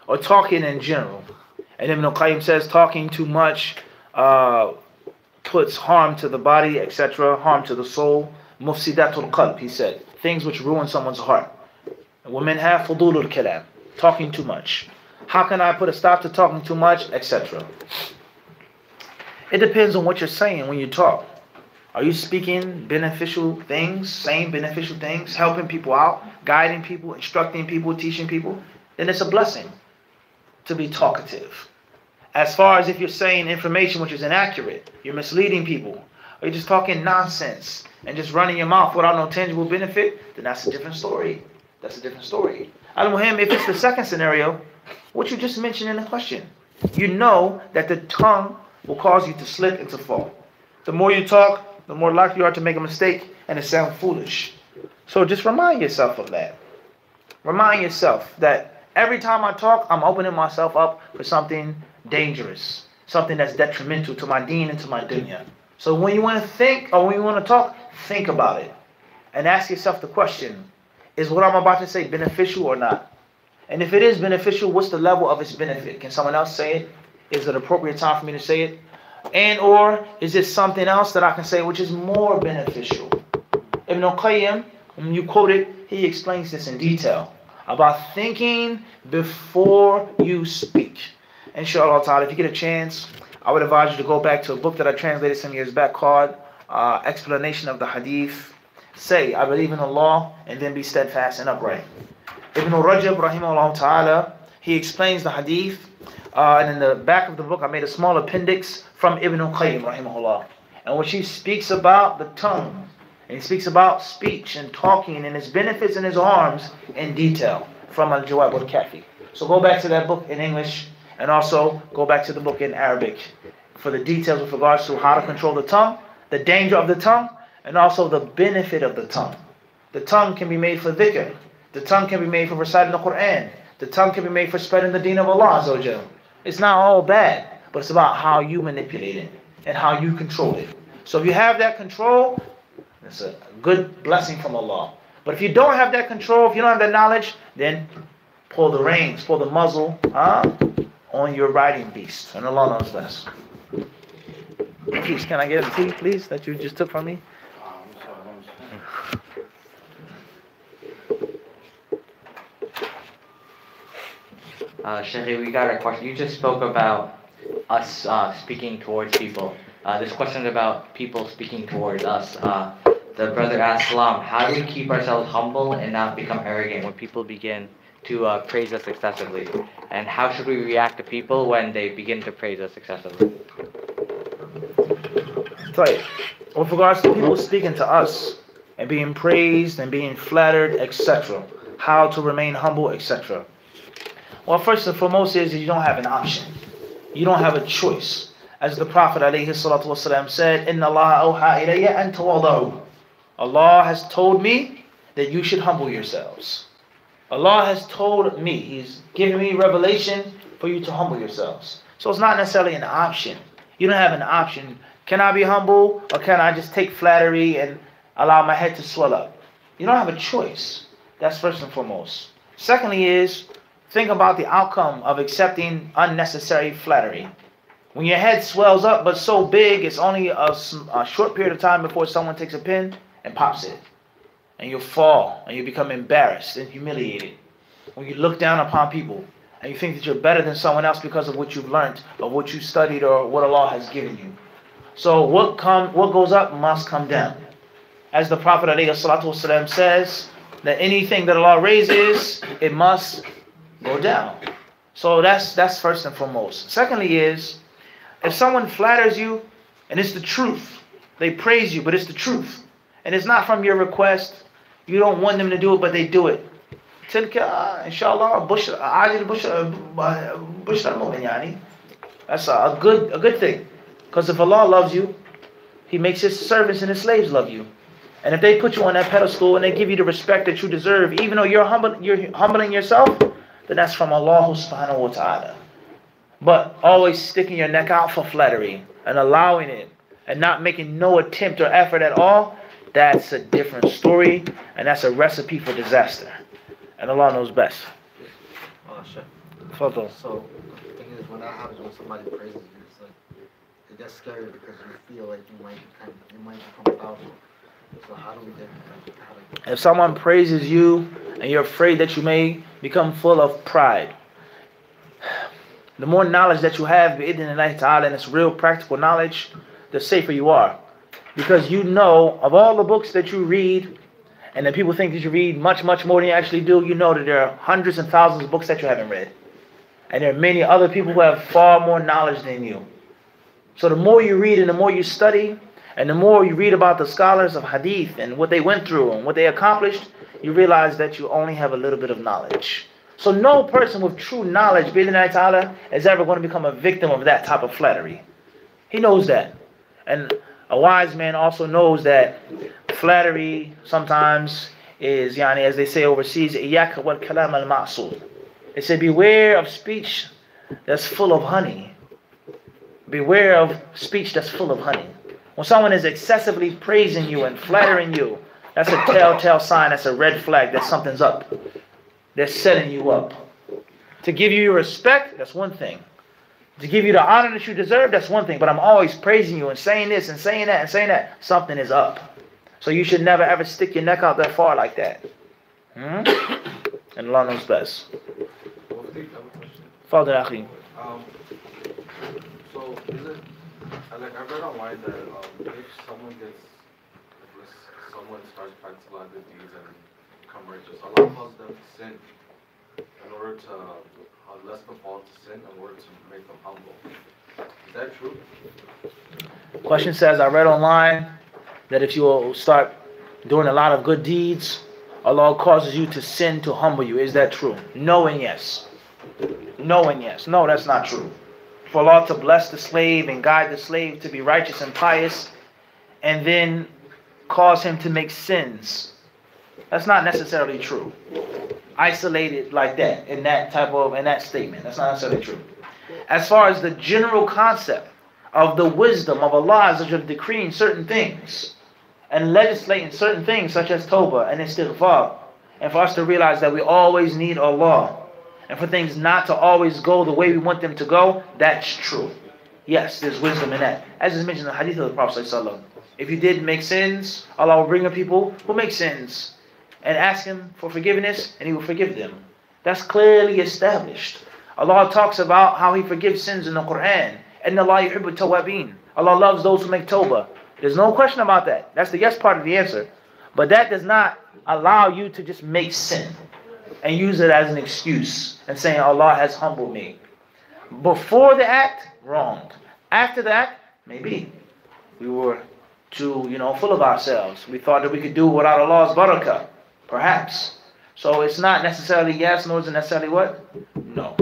Speaker 2: or talking in general. And Ibn al-Qayyim says talking too much puts harm to the body, etc., harm to the soul. Mufsidatul qalb, he said, things which ruin someone's heart. Women have fudulul kalam, talking too much. How can I put a stop to talking too much, etc.? It depends on what you're saying when you talk. Are you speaking beneficial things, saying beneficial things, helping people out, guiding people, instructing people, teaching people? Then it's a blessing to be talkative. As far as if you're saying information which is inaccurate, you're misleading people, or you're just talking nonsense and just running your mouth without no tangible benefit, then that's a different story. That's a different story. Al-Muhim, if it's the second scenario, what you just mentioned in the question, you know that the tongue will cause you to slip and to fall. The more you talk, the more likely you are to make a mistake and it sounds foolish. So just remind yourself of that. Remind yourself that every time I talk, I'm opening myself up for something dangerous, something that's detrimental to my deen and to my dunya. So when you want to think or when you want to talk, think about it and ask yourself the question, is what I'm about to say beneficial or not? And if it is beneficial, what's the level of its benefit? Can someone else say it? Is it appropriate time for me to say it? And or is it something else that I can say which is more beneficial? Ibn al-Qayyim, when you quote it, he explains this in detail about thinking before you speak. Inshallah ta'ala, if you get a chance, I would advise you to go back to a book that I translated some years back called Explanation of the Hadith. Say, I believe in Allah, and then be steadfast and upright. Ibn Rajab, rahimahullah ta'ala, he explains the hadith. And in the back of the book, I made a small appendix from Ibn al-Qayyim, rahimahullah, in which he speaks about the tongue, and he speaks about speech and talking and its benefits and its harms in detail from Al-Jawab al-Kafi. So go back to that book in English, and also go back to the book in Arabic for the details with regards to how to control the tongue, the danger of the tongue, and also the benefit of the tongue. The tongue can be made for dhikr. The tongue can be made for reciting the Quran. The tongue can be made for spreading the deen of Allah Azza wa Jal. It's not all bad, but it's about how you manipulate it and how you control it. So if you have that control, it's a good blessing from Allah. But if you don't have that control, if you don't have that knowledge, then pull the reins, pull the muzzle on your riding beast. And Allah knows best. Please, can I get a tea, please, that you just took from me?
Speaker 1: Shaykh, we got a question. You just spoke about us speaking towards people. This question is about people speaking towards us. The brother asked, Salam, how do we keep ourselves humble and not become arrogant when people begin to praise us excessively? And how should we react to people when they begin to praise us excessively?
Speaker 2: Right. With regards to people speaking to us and being praised and being flattered, etc., how to remain humble, etc. Well, first and foremost is that you don't have an option. You don't have a choice. As the Prophet ﷺ said, Inna Allah awha ilayya an tawadahu. Allah has told me that you should humble yourselves. Allah has told me, He's given me revelation for you to humble yourselves. So it's not necessarily an option. You don't have an option. Can I be humble, or can I just take flattery and allow my head to swell up? You don't have a choice. That's first and foremost. Secondly is, think about the outcome of accepting unnecessary flattery. When your head swells up but so big, it's only a short period of time before someone takes a pin and pops it. And you'll fall and you become embarrassed and humiliated. When you look down upon people and you think that you're better than someone else because of what you've learned or what you studied or what Allah has given you. So what goes up must come down. As the Prophet ﷺ says, that anything that Allah raises, it must go down. So that's first and foremost. Secondly is, if someone flatters you and it's the truth, they praise you, but it's the truth, and it's not from your request, you don't want them to do it, but they do it. Inshallah, that's a good thing. Because if Allah loves you, He makes His servants and His slaves love you. And if they put you on that pedestal and they give you the respect that you deserve, even though you're humbling yourself, then that's from Allah subhanahu wa ta'ala. But always sticking your neck out for flattery and allowing it and not making no attempt or effort at all, that's a different story, and that's a recipe for disaster. And Allah knows best.
Speaker 6: Oh shit.
Speaker 2: Fadl.
Speaker 6: So the thing is, when that happens, when somebody praises you, it's like it gets scary because you feel like you might become powerful. So how do we get
Speaker 2: If someone praises you and you're afraid that you may become full of pride, the more knowledge that you have, bi'idhnillahi ta'ala, and it's real practical knowledge, the safer you are. Because you know, of all the books that you read, and that people think that you read much, much more than you actually do, you know that there are hundreds and thousands of books that you haven't read. And there are many other people who have far more knowledge than you. So the more you read and the more you study, and the more you read about the scholars of hadith and what they went through and what they accomplished, you realize that you only have a little bit of knowledge. So no person with true knowledge, bi'idhnillahi ta'ala, is ever going to become a victim of that type of flattery. He knows that. And a wise man also knows that flattery sometimes is, yani, as they say overseas, إِيَّاكَ وَالْكَلَامَ الْمَعْصُودِ. It said, beware of speech that's full of honey. Beware of speech that's full of honey. When someone is excessively praising you and flattering you, that's a telltale sign, that's a red flag that something's up. They're setting you up. To give you your respect, that's one thing. To give you the honor that you deserve, that's one thing. But I'm always praising you and saying this and saying that and saying that. Something is up. So you should never ever stick your neck out that far like that. And Allah knows best. Father Akhi.
Speaker 7: So is it, like I read online that if someone starts practicing a lot of good deeds and become righteous, Allah calls them to sin in order to lessen the fall to sin, in order to make them humble. Is that true?
Speaker 2: Question says, I read online that if you will start doing a lot of good deeds, Allah causes you to sin to humble you. Is that true? No and yes. No and yes. No, that's not true. For Allah to bless the slave and guide the slave to be righteous and pious, and then cause him to make sins, that's not necessarily true. Isolated like that, in that statement, that's not necessarily true. As far as the general concept of the wisdom of Allah as of decreeing certain things and legislating certain things such as tawbah and istighfar, and for us to realize that we always need Allah, and for things not to always go the way we want them to go, that's true. Yes, there's wisdom in that. As is mentioned in the hadith of the Prophet ﷺ, if you did make sins, Allah will bring up people who make sins and ask Him for forgiveness, and He will forgive them. That's clearly established. Allah talks about how He forgives sins in the Quran. And Allah yuhibbu tawabin. Allah loves those who make tawbah. There's no question about that. That's the yes part of the answer. But that does not allow you to just make sin and use it as an excuse and saying Allah has humbled me. Before the act, wrong. After the act, maybe we were too, full of ourselves. We thought that we could do without Allah's barakah. Perhaps. So it's not necessarily yes, nor is it necessarily what? No.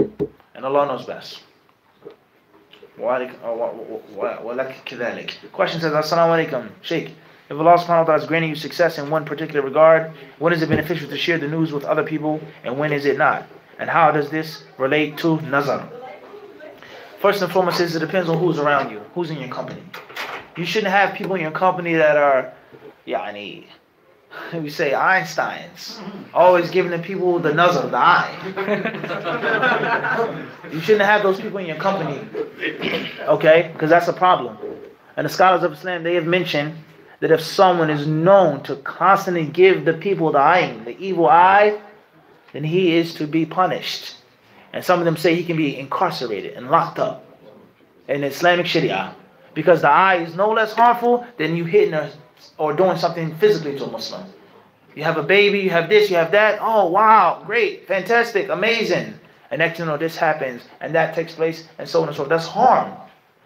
Speaker 2: And Allah knows best. Question says, Assalamu alaikum, Sheikh. If Allah subhanahu wa ta'ala is granting you success in one particular regard, when is it beneficial to share the news with other people, and when is it not? And how does this relate to nazar? First and foremost, it depends on who's around you, who's in your company. You shouldn't have people in your company that are, we say Einsteins, always giving the people the nazar, the eye. You shouldn't have those people in your company, okay? Because that's a problem. And the scholars of Islam, they have mentioned that if someone is known to constantly give the people the eye, the evil eye, then he is to be punished. And some of them say he can be incarcerated and locked up in Islamic Sharia, because the eye is no less harmful than you hitting or doing something physically to a Muslim. You have a baby, you have this, you have that. Oh, wow, great, fantastic, amazing. And next thing you know, this happens, and that takes place, and so on and so forth. That's harm.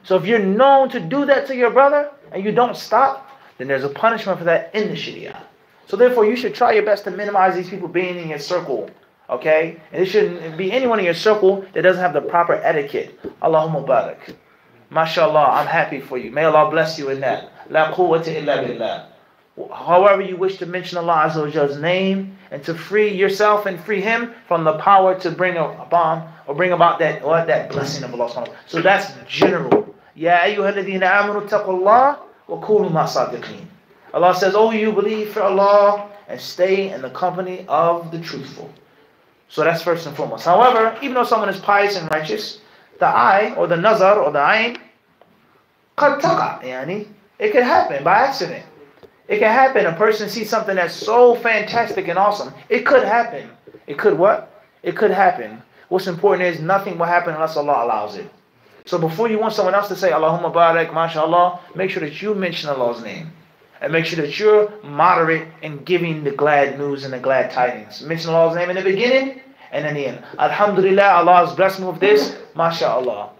Speaker 2: So if you're known to do that to your brother, and you don't stop, then there's a punishment for that in the Sharia. So therefore, you should try your best to minimize these people being in your circle. Okay? And it shouldn't be anyone in your circle that doesn't have the proper etiquette. Allahumma barak. MashaAllah, I'm happy for you. May Allah bless you in that. La quwwata illa billah. However you wish to mention Allah Azza wa Jalla's name and to free yourself and free him from the power to bring about that blessing of Allah subhanahu wa ta'ala. So that's general. Ya ayyuhalladhina amanu taqullah wa kunu ma'as-sadiqin. Allah says, oh, you believe for Allah and stay in the company of the truthful. So that's first and foremost. However, even though someone is pious and righteous, the eye or the nazar or the ayn, قد تقع, يعني, it could happen by accident. It can happen. A person sees something that's so fantastic and awesome. It could happen. It could what? It could happen. What's important is nothing will happen unless Allah allows it. So before you want someone else to say Allahumma barak, mashallah, make sure that you mention Allah's name. And make sure that you're moderate in giving the glad news and the glad tidings. Mention Allah's name in the beginning and in the end. Alhamdulillah, Allah has blessed me with this, mashallah.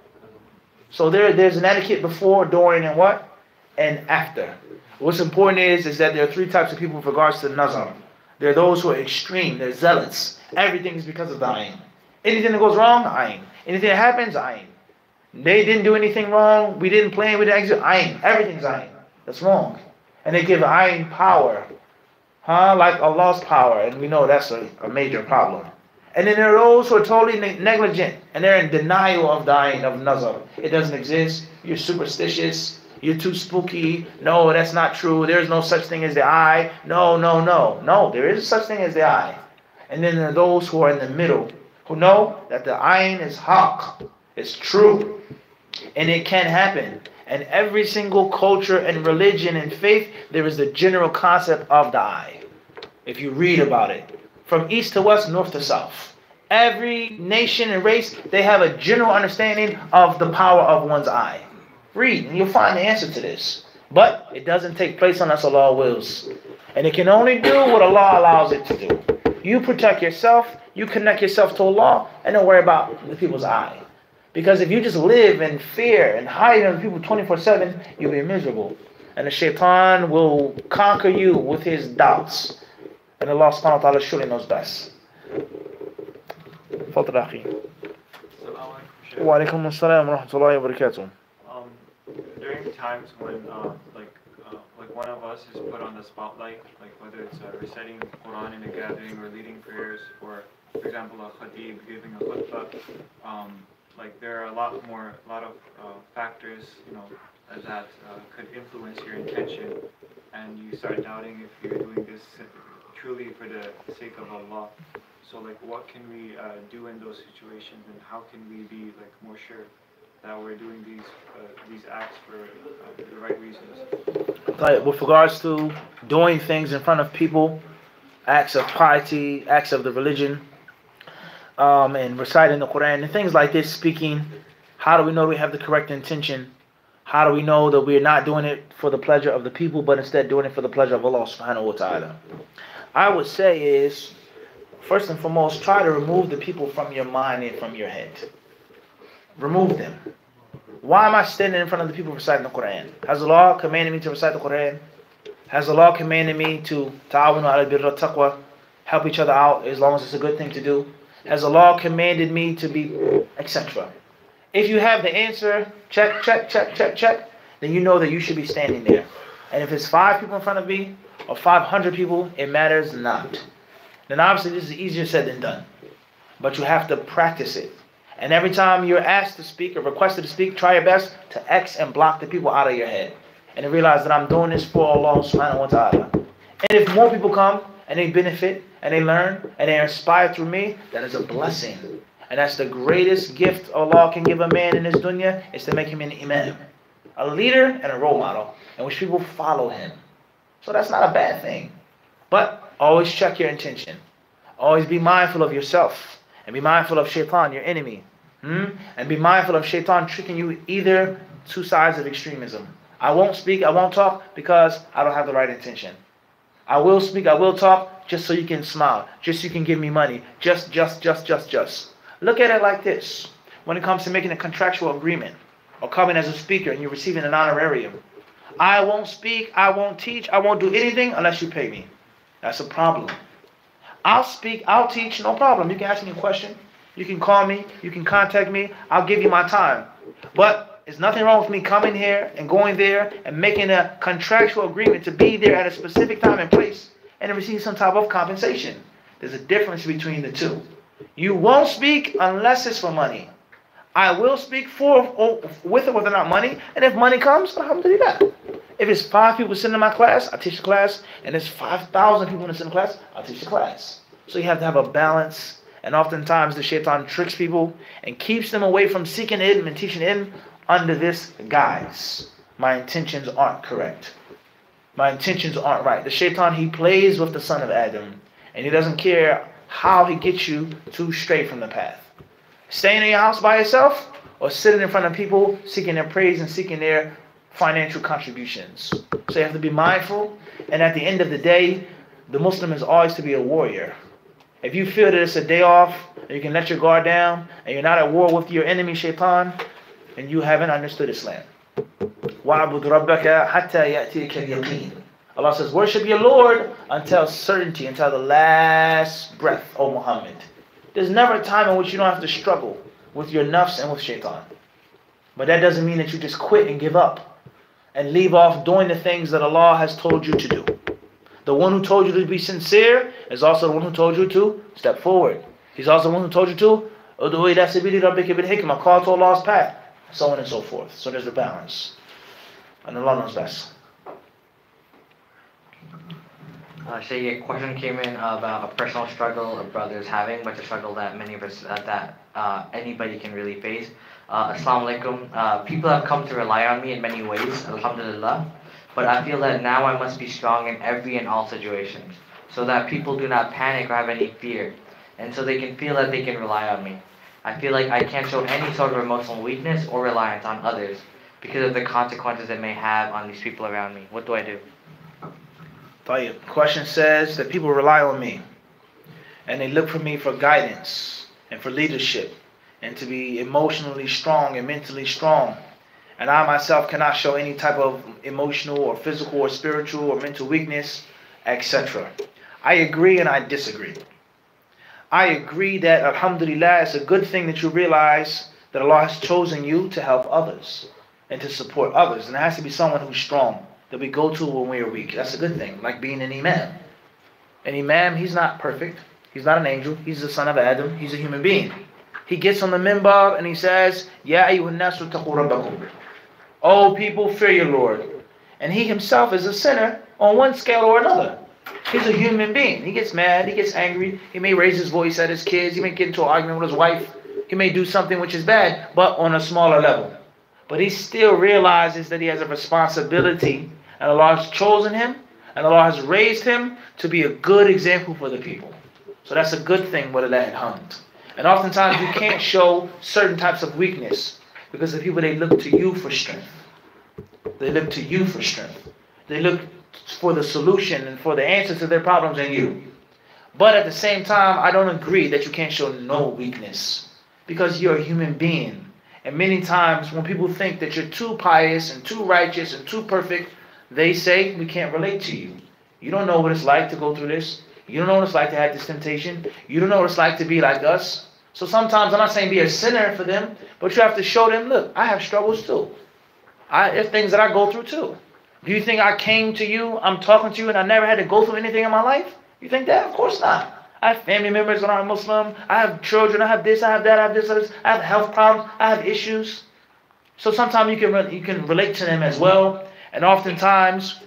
Speaker 2: So there's an etiquette before, during, and what? And after. What's important is that there are three types of people with regards to the nazar. There are those who are extreme, they're zealots. Everything is because of the ayn. Anything that goes wrong, ayn. Anything that happens, ayn. They didn't do anything wrong, we didn't plan, we didn't exit, ayn. Everything's ayn. That's wrong. And they give ayn power. Like Allah's power. And we know that's a major problem. And then there are those who are totally negligent. And they're in denial of the ayn, of nazar. It doesn't exist. You're superstitious. You're too spooky. No, that's not true. There's no such thing as the eye. No, no, no. No, there is such thing as the eye. And then there are those who are in the middle, who know that the ayn is haqq. It's true. And it can happen. And every single culture and religion and faith, there is the general concept of the eye. If you read about it. From east to west, north to south. Every nation and race, they have a general understanding of the power of one's eye. Read, and you'll find the answer to this. But it doesn't take place unless Allah wills. And it can only do what Allah allows it to do. You protect yourself, you connect yourself to Allah, and don't worry about the people's eye. Because if you just live in fear and hide on people 24/7, you'll be miserable. And the shaitan will conquer you with his doubts. And Allah subhanahu wa ta'ala surely knows best. Wa alaikum assalam wa rahmatullahi wa barakatuh.
Speaker 8: During times when like one of us is put on the spotlight, like whether it's reciting the Quran in a gathering or leading prayers, or for example a khatib giving a khutbah, like there are a lot of factors, that could influence your intention, and you start doubting if you're doing this truly for the sake of Allah. So like what can we do in those situations, and how can we be like more sure that we're doing these acts for the right reasons?
Speaker 2: Like with regards to doing things in front of people, acts of piety, acts of the religion, and reciting the Quran and things like this, speaking, how do we know we have the correct intention? How do we know that we're not doing it for the pleasure of the people, but instead doing it for the pleasure of Allah subhanahu wa ta'ala? I would say is, first and foremost, try to remove the people from your mind and from your head. Remove them. Why am I standing in front of the people reciting the Quran? Has Allah commanded me to recite the Quran? Has Allah commanded me to ta'awanu ala birra taqwa, help each other out as long as it's a good thing to do? Has Allah commanded me to be, etc.? If you have the answer, check, then you know that you should be standing there. And if it's 5 people in front of me, or 500 people, it matters not. Then obviously this is easier said than done. But you have to practice it. And every time you're asked to speak or requested to speak, try your best to X and block the people out of your head. And to realize that I'm doing this for Allah subhanahu wa ta'ala. And if more people come and they benefit and they learn and they're inspired through me, that is a blessing. And that's the greatest gift Allah can give a man in this dunya, is to make him an imam, a leader and a role model, in which people follow him. So that's not a bad thing. But always check your intention. Always be mindful of yourself. And be mindful of shaitan, your enemy. And be mindful of shaitan tricking you either 2 sides of extremism. I won't speak, I won't talk because I don't have the right intention. I will speak, I will talk just so you can smile. Just so you can give me money. Just. Look at it like this. When it comes to making a contractual agreement or coming as a speaker and you're receiving an honorarium. I won't speak, I won't teach, I won't do anything unless you pay me. That's a problem. I'll speak, I'll teach, no problem. You can ask me a question. You can call me, you can contact me. I'll give you my time. But there's nothing wrong with me coming here and going there and making a contractual agreement to be there at a specific time and place and to receive some type of compensation. There's a difference between the two. You won't speak unless it's for money. I will speak with or without money, and if money comes, alhamdulillah. If it's 5 people sitting in my class, I teach the class, and there's 5,000 people in the class, I'll teach the class. So you have to have a balance And oftentimes the shaitan tricks people and keeps them away from seeking ilm and teaching ilm under this guise. My intentions aren't correct. My intentions aren't right. The shaitan, he plays with the son of Adam, and he doesn't care how he gets you to stray from the path. Staying in your house by yourself, or sitting in front of people seeking their praise and seeking their financial contributions. So you have to be mindful, and at the end of the day, the Muslim is always to be a warrior. If you feel that it's a day off, and you can let your guard down, and you're not at war with your enemy shaitan, then you haven't understood Islam. وَعْبُدْ رَبَّكَ حَتَّى يَأْتِيكَ الْيَقِينُ. Allah says, worship your Lord until certainty, until the last breath, O Muhammad. There's never a time in which you don't have to struggle with your nafs and with shaitan. But that doesn't mean that you just quit and give up and leave off doing the things that Allah has told you to do. The one who told you to be sincere is also the one who told you to step forward. He's also the one who told you to call to Allah's path, so on and so forth. So there's a balance. And Allah knows best.
Speaker 1: Shaykh, a question came in about a personal struggle a brother is having, but a struggle that many of us, anybody can really face. Assalamu alaikum. People have come to rely on me in many ways, alhamdulillah, but I feel that now I must be strong in every and all situations, so that people do not panic or have any fear, and so they can feel that they can rely on me. I feel like I can't show any sort of emotional weakness or reliance on others because of the consequences it may have on these people around me. What do I do?
Speaker 2: Question says that people rely on me and they look for me for guidance and for leadership and to be emotionally strong and mentally strong, and I myself cannot show any type of emotional or physical or spiritual or mental weakness, etc. I agree and I disagree. I agree that alhamdulillah, it's a good thing that you realize that Allah has chosen you to help others and to support others, and it has to be someone who's strong that we go to when we are weak. That's a good thing, like being an imam. An imam, he's not perfect. He's not an angel. He's the son of Adam. He's a human being. He gets on the minbar and he says, Ya ayyuhan nasu taqu rabbakum. Oh people, fear your Lord. And he himself is a sinner on one scale or another. He's a human being. He gets mad. He gets angry. He may raise his voice at his kids. He may get into an argument with his wife. He may do something which is bad, but on a smaller level. But he still realizes that he has a responsibility, and Allah has chosen him, and Allah has raised him to be a good example for the people. So that's a good thing, and oftentimes we can't show certain types of weakness because the people, they look to you for strength. They look to you for strength. They look for the solution and for the answer to their problems in you. But at the same time, I don't agree that you can't show no weakness because you're a human being. And many times when people think that you're too pious and too righteous and too perfect, they say, we can't relate to you. You don't know what it's like to go through this. You don't know what it's like to have this temptation. You don't know what it's like to be like us. So sometimes, I'm not saying be a sinner for them, but you have to show them, look, I have struggles too. There's things that I go through too. Do you think I came to you, I'm talking to you, and I never had to go through anything in my life? You think that? Of course not. I have family members that aren't Muslim. I have children. I have this. I have that. I have this. I have health problems. I have issues. So sometimes you can relate to them as well. And oftentimes,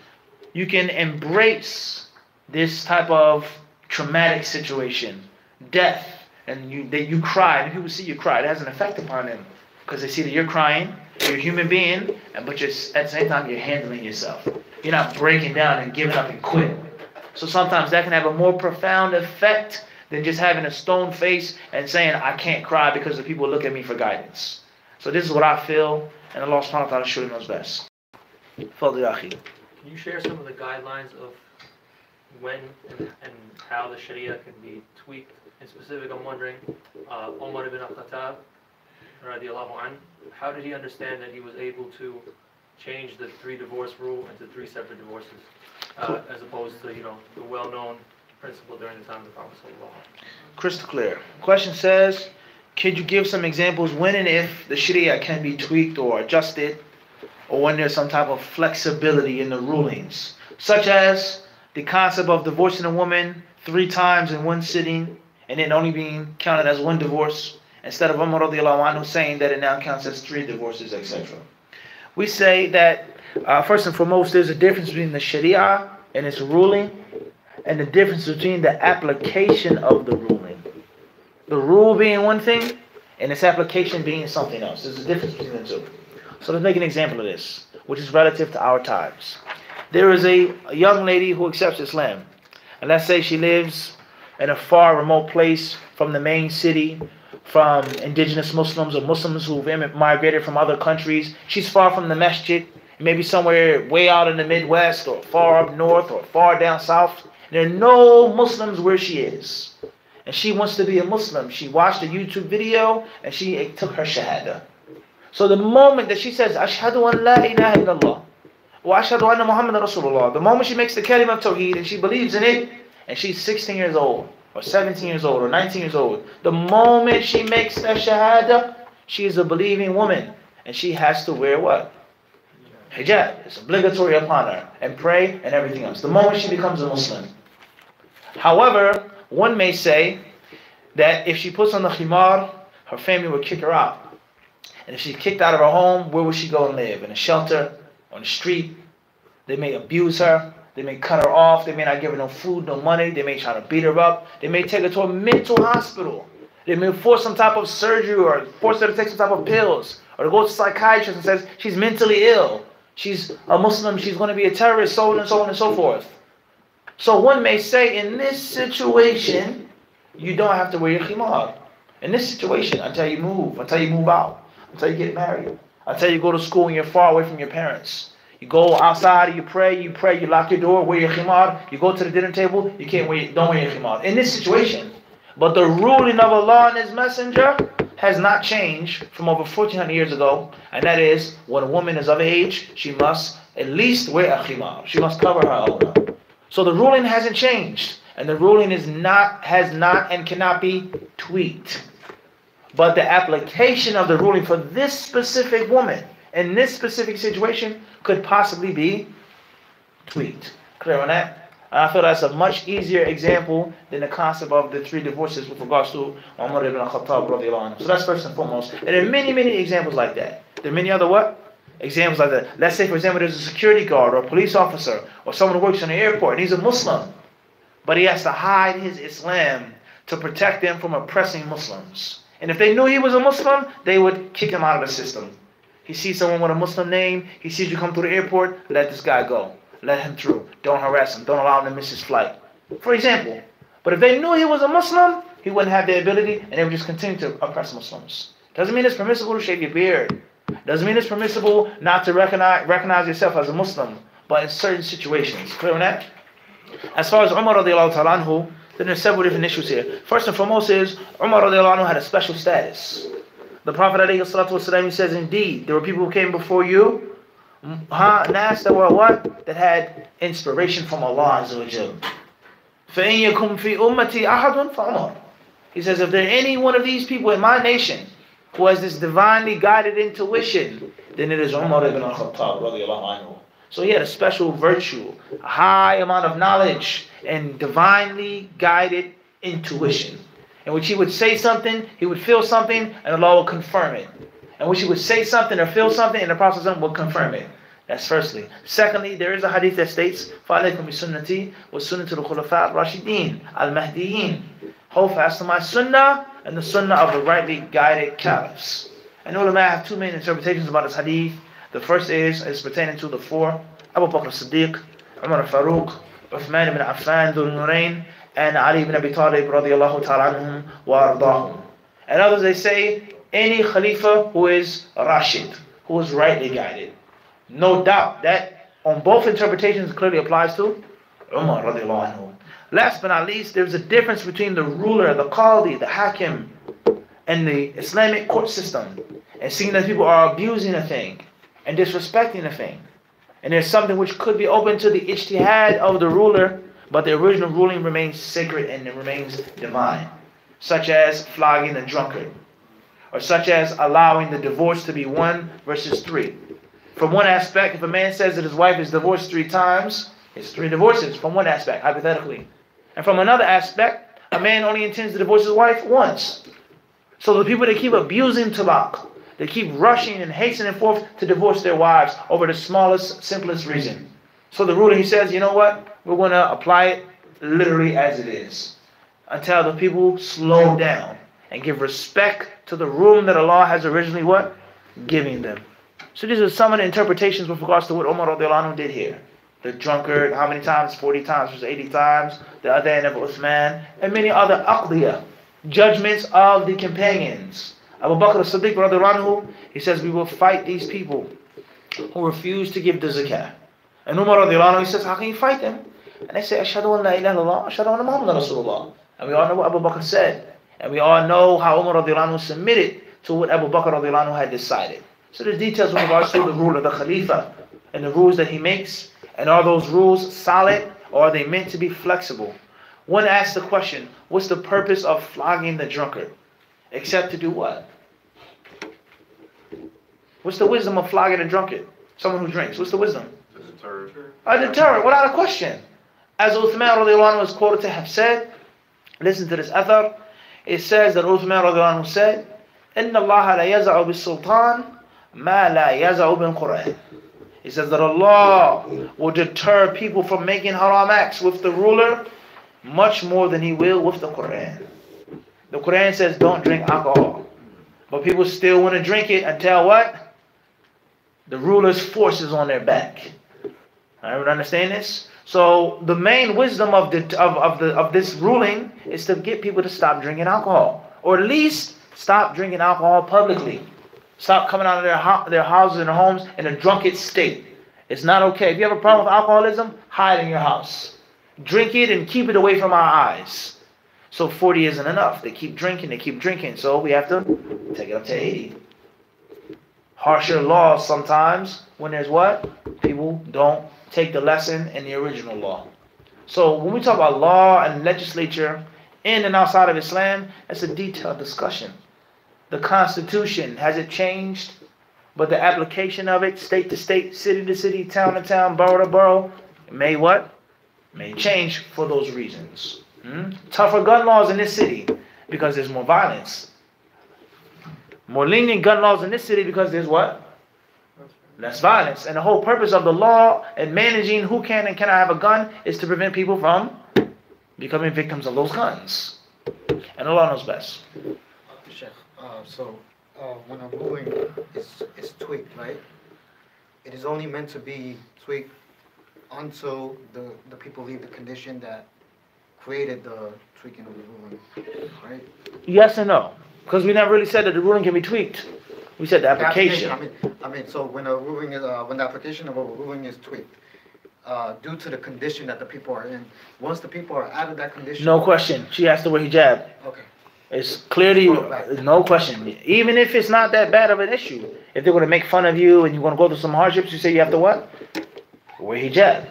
Speaker 2: you can embrace this type of traumatic situation, death, and you cry, and people see you cry. It has an effect upon them because they see that you're crying, you're a human being, but at the same time, you're handling yourself. You're not breaking down and giving up and quitting. So sometimes that can have a more profound effect than just having a stone face and saying, I can't cry because the people look at me for guidance. So this is what I feel, and Allah subhanahu wa ta'ala surely knows best.
Speaker 9: Can you share some of the guidelines of when and how the Sharia can be tweaked? In specific, I'm wondering, Umar ibn al-Khattab, radiallahu anhu, how did he understand that he was able to change the 3-divorce rule into 3 separate divorces, as opposed to, the well-known principle during the time of the Prophet sallallahu?
Speaker 2: Crystal clear. Question says, could you give some examples when and if the Sharia can be tweaked or adjusted, or when there's some type of flexibility in the rulings, such as the concept of divorcing a woman 3 times in one sitting and it only being counted as 1 divorce, instead of Umar radiallahu anhu saying that it now counts as 3 divorces, etc. We say that first and foremost, there's a difference between the Sharia and its ruling and the difference between the application of the ruling. The rule being one thing, and its application being something else. There's a difference between the two. So let's make an example of this, which is relative to our times. There is a young lady who accepts Islam. And let's say she lives in a far remote place from the main city, from indigenous Muslims or Muslims who've migrated from other countries. She's far from the masjid, maybe somewhere way out in the Midwest or far up north or far down south. There are no Muslims where she is. And she wants to be a Muslim. She watched a YouTube video and she took her shahada. So the moment that she says, Ashhadu an la ilaha illallah, wa ashhadu anna Muhammad Rasulullah, the moment she makes the kalima of Tawheed and she believes in it, and she's 16 years old, or 17 years old, or 19 years old, the moment she makes that shahada, she is a believing woman. And she has to wear what? Hijab. It's obligatory upon her. And pray and everything else. The moment she becomes a Muslim. However, one may say that if she puts on the khimar, her family would kick her out. And if she's kicked out of her home, where would she go and live? In a shelter? On the street? They may abuse her. They may cut her off. They may not give her no food, no money. They may try to beat her up. They may take her to a mental hospital. They may force some type of surgery or force her to take some type of pills. Or to go to a psychiatrist and says she's mentally ill. She's a Muslim. She's going to be a terrorist, so on and so on and so forth. So one may say in this situation, you don't have to wear your khimar. In this situation, until you move out, until you get married, until you go to school and you're far away from your parents. You go outside, you pray, you lock your door, wear your khimar. You go to the dinner table, don't wear your khimar. In this situation. But the ruling of Allah and His Messenger has not changed from over 1400 years ago. And that is, when a woman is of age, she must at least wear a khimar. She must cover her awrah. So the ruling hasn't changed. And the ruling has not and cannot be tweaked. But the application of the ruling for this specific woman in this specific situation could possibly be tweaked. Clear on that? And I feel that's a much easier example than the concept of the 3 divorces with regards to Umar ibn al-Khattab radiallahu anhu. So that's first and foremost. And there are many, many examples like that. There are many other what? Examples like that. Let's say, for example, there's a security guard or a police officer or someone who works in the airport and he's a Muslim. But he has to hide his Islam to protect them from oppressing Muslims. And if they knew he was a Muslim, they would kick him out of the system. He sees someone with a Muslim name, he sees you come through the airport, let this guy go. Let him through. Don't harass him. Don't allow him to miss his flight. For example. But if they knew he was a Muslim, he wouldn't have the ability and they would just continue to oppress Muslims. Doesn't mean it's permissible to shave your beard. Doesn't mean it's permissible not to recognize yourself as a Muslim. But in certain situations. Clear on that? As far as Umar radiallahu ta'ala anhu, then there's several different issues here. First and foremost is, Umar radiallahu anhu had a special status. The Prophet alayhi salatu wasalam, he says, indeed, there were people who came before you, Nas, that were what? That had inspiration from Allah Azza wa Jal. فَإِن يَكُمْ فِي أُمَّتِي أَحَدٌ فَعُمَرٌ. He says, if there any one of these people in my nation who has this divinely guided intuition, then it is Umar ibn al-Khattab radiallahu anhu. So he had a special virtue, a high amount of knowledge, and divinely guided intuition. In which he would say something, he would feel something, and Allah will confirm it. In which he would say something or feel something, and the Prophet will confirm it. That's firstly. Secondly, there is a hadith that states, فَعَلَيْكُمْ بِسُنَّتِي وَسُنَّةِ الْخُلَفَاءِ الرَّاشِدِينَ الْمَهْدِيِّينَ. Hold fast to my sunnah and the sunnah of the rightly guided caliphs. And ulama have 2 main interpretations about this hadith. The first is pertaining to the 4, Abu Bakr as-Siddiq, Umar al-Faruq, Uthman ibn Affan, Dhul Nurayn, and Ali ibn Abi Talib radiallahu ta'ala anhum wa ardahum. And others, they say, any Khalifa who is Rashid, who is rightly guided. No doubt that on both interpretations clearly applies to Umar radiallahu anhu. Last but not least, there's a difference between the ruler, the Qadi, the Hakim, and the Islamic court system. And seeing that people are abusing a thing and disrespecting a thing. And there's something which could be open to the ijtihad of the ruler, but the original ruling remains sacred and it remains divine. Such as flogging a drunkard. Or such as allowing the divorce to be 1 versus 3. From one aspect, if a man says that his wife is divorced 3 times, it's 3 divorces from one aspect, hypothetically. And from another aspect, a man only intends to divorce his wife once. So the people that keep abusing talaq, they keep rushing and hastening forth to divorce their wives over the smallest, simplest reason. So the ruler, he says, you know what? We're going to apply it literally as it is. Until the people slow down. and give respect to the ruling that Allah has originally what? Giving them. So these are some of the interpretations with regards to what Umar radiallahu anhu did here. The drunkard, how many times? 40 times versus 80 times. The other end of Uthman, and many other aqdiyah, judgments of the companions. Abu Bakr as-Siddiq radiallahu anhu, he says, we will fight these people who refuse to give the zakah. And Umar radiallahu anhu, he says, how can you fight them? And they say, Ashhadu an la ilaha illallah, Ashhadu anna Muhammadan Rasulullah. And we all know what Abu Bakr said. And we all know how Umar radiallahu anhu submitted to what Abu Bakr radiallahu anhu had decided. So the details with regards to the rule of the Khalifa and the rules that he makes, and are those rules solid or are they meant to be flexible? One asks the question, what's the purpose of flogging the drunkard? Except to do what? What's the wisdom of flogging a drunkard? Someone who drinks. What's the wisdom? A deterrent, without a question. As Uthman radiallahu anhu is quoted to have said, listen to this athar. It says that Uthman radiallahu anhu said, إِنَّ اللَّهَ لَا يَزَعُ بِالسُّلْطَانِ مَا لَا يَزَعُ بِالْقُرْآنِ. He says that Allah will deter people from making haram acts with the ruler much more than He will with the Quran. The Quran says don't drink alcohol. But people still want to drink it until what? The ruler's force is on their back. Everyone understand this? So the main wisdom of this ruling is to get people to stop drinking alcohol. Or at least stop drinking alcohol publicly. Stop coming out of their houses and their homes in a drunken state. It's not okay. If you have a problem with alcoholism, hide in your house. Drink it and keep it away from our eyes. So 40 isn't enough. They keep drinking. So we have to take it up to 80. Harsher laws sometimes when there's what? People don't take the lesson in the original law. So when we talk about law and legislature in and outside of Islam, that's a detailed discussion. The Constitution, has it changed? But the application of it, state to state, city to city, town to town, borough to borough, may what? May change for those reasons. Tougher gun laws in this city because there's more violence. More lenient gun laws in this city because there's what? Less violence. And the whole purpose of the law and managing who can and cannot have a gun is to prevent people from becoming victims of those guns. And Allah knows best.
Speaker 6: So when a ruling is tweaked, right? It is only meant to be tweaked until the people leave the condition that created the tweaking of the ruling, right?
Speaker 2: Yes and no. Because we never really said that the ruling can be tweaked. We said the application.
Speaker 6: I mean, so when a ruling is, when the application of a ruling is tweaked, due to the condition that the people are in, once the people are out of that condition.
Speaker 2: No question. She asked to wear hijab.
Speaker 6: Okay.
Speaker 2: It's clearly, no question. Even if it's not that bad of an issue, if they're going to make fun of you and you're going to go through some hardships, you say you have to what? Wear hijab.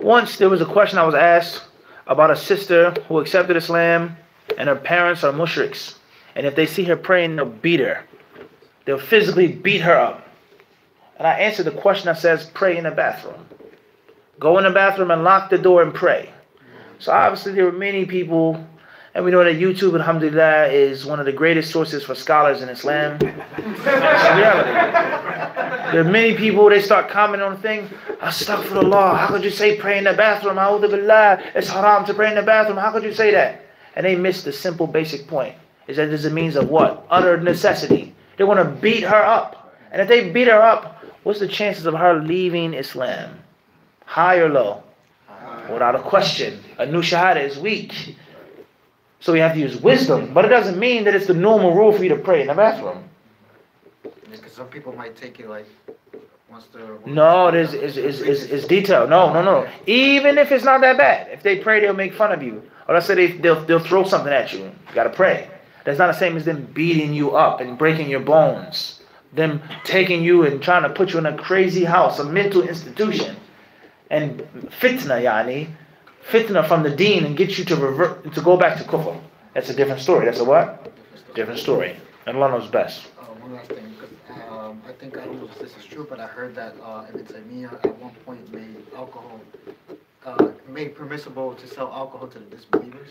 Speaker 2: Once there was a question I was asked about a sister who accepted Islam and her parents are mushriks. And if they see her praying, they'll beat her. They'll physically beat her up. And I answered the question that says, pray in the bathroom. Go in the bathroom and lock the door and pray. So obviously there were many people, and we know that YouTube, alhamdulillah, is one of the greatest sources for scholars in Islam. That's the reality. There are many people, they start commenting on the thing, Astaghfirullah, how could you say pray in the bathroom? A'udhu billah, it's haram to pray in the bathroom. How could you say that? And they miss the simple basic point, is that there's a means of what? Utter necessity. They want to beat her up. And if they beat her up, what's the chances of her leaving Islam? High or low? Without a question. A new shahada is weak. So we have to use wisdom. But it doesn't mean that it's the normal rule for you to pray in the bathroom.
Speaker 6: Because some people might take it like, once they're...
Speaker 2: No, it's detailed. No. Even if it's not that bad. If they pray, they'll make fun of you. Or let's say they'll throw something at you. You got to pray. That's not the same as them beating you up and breaking your bones. Them taking you and trying to put you in a crazy house, a mental institution. And fitna, fitna from the deen and get you to go back to kufr. That's a different story. That's a what? Different story. And Allah knows best.
Speaker 6: One last thing, because I think, I don't know if this is true, but I heard that Ibn Taymiyyah at one point made permissible to sell alcohol to the disbelievers.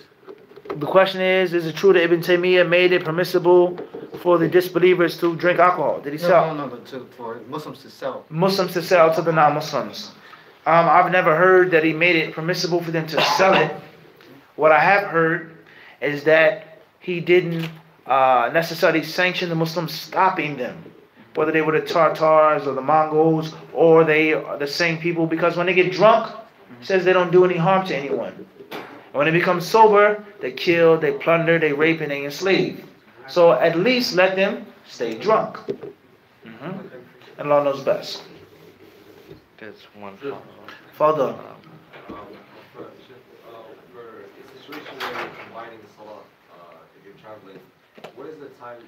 Speaker 2: The question is it true that Ibn Taymiyyah made it permissible for the disbelievers to drink alcohol? Did he sell?
Speaker 6: No, for Muslims to sell.
Speaker 2: Muslims to sell to the non-Muslims. I've never heard that he made it permissible for them to sell it. What I have heard is that he didn't necessarily sanction the Muslims stopping them, whether they were the Tartars or the Mongols or they are the same people, because when they get drunk, it says they don't do any harm to anyone. And when they become sober, they kill, they plunder, they rape, and they enslave. So at least let them stay drunk. And Allah knows best.
Speaker 1: There's one
Speaker 2: Father.
Speaker 7: For a situation where you're combining the salah, if you're traveling, what is the time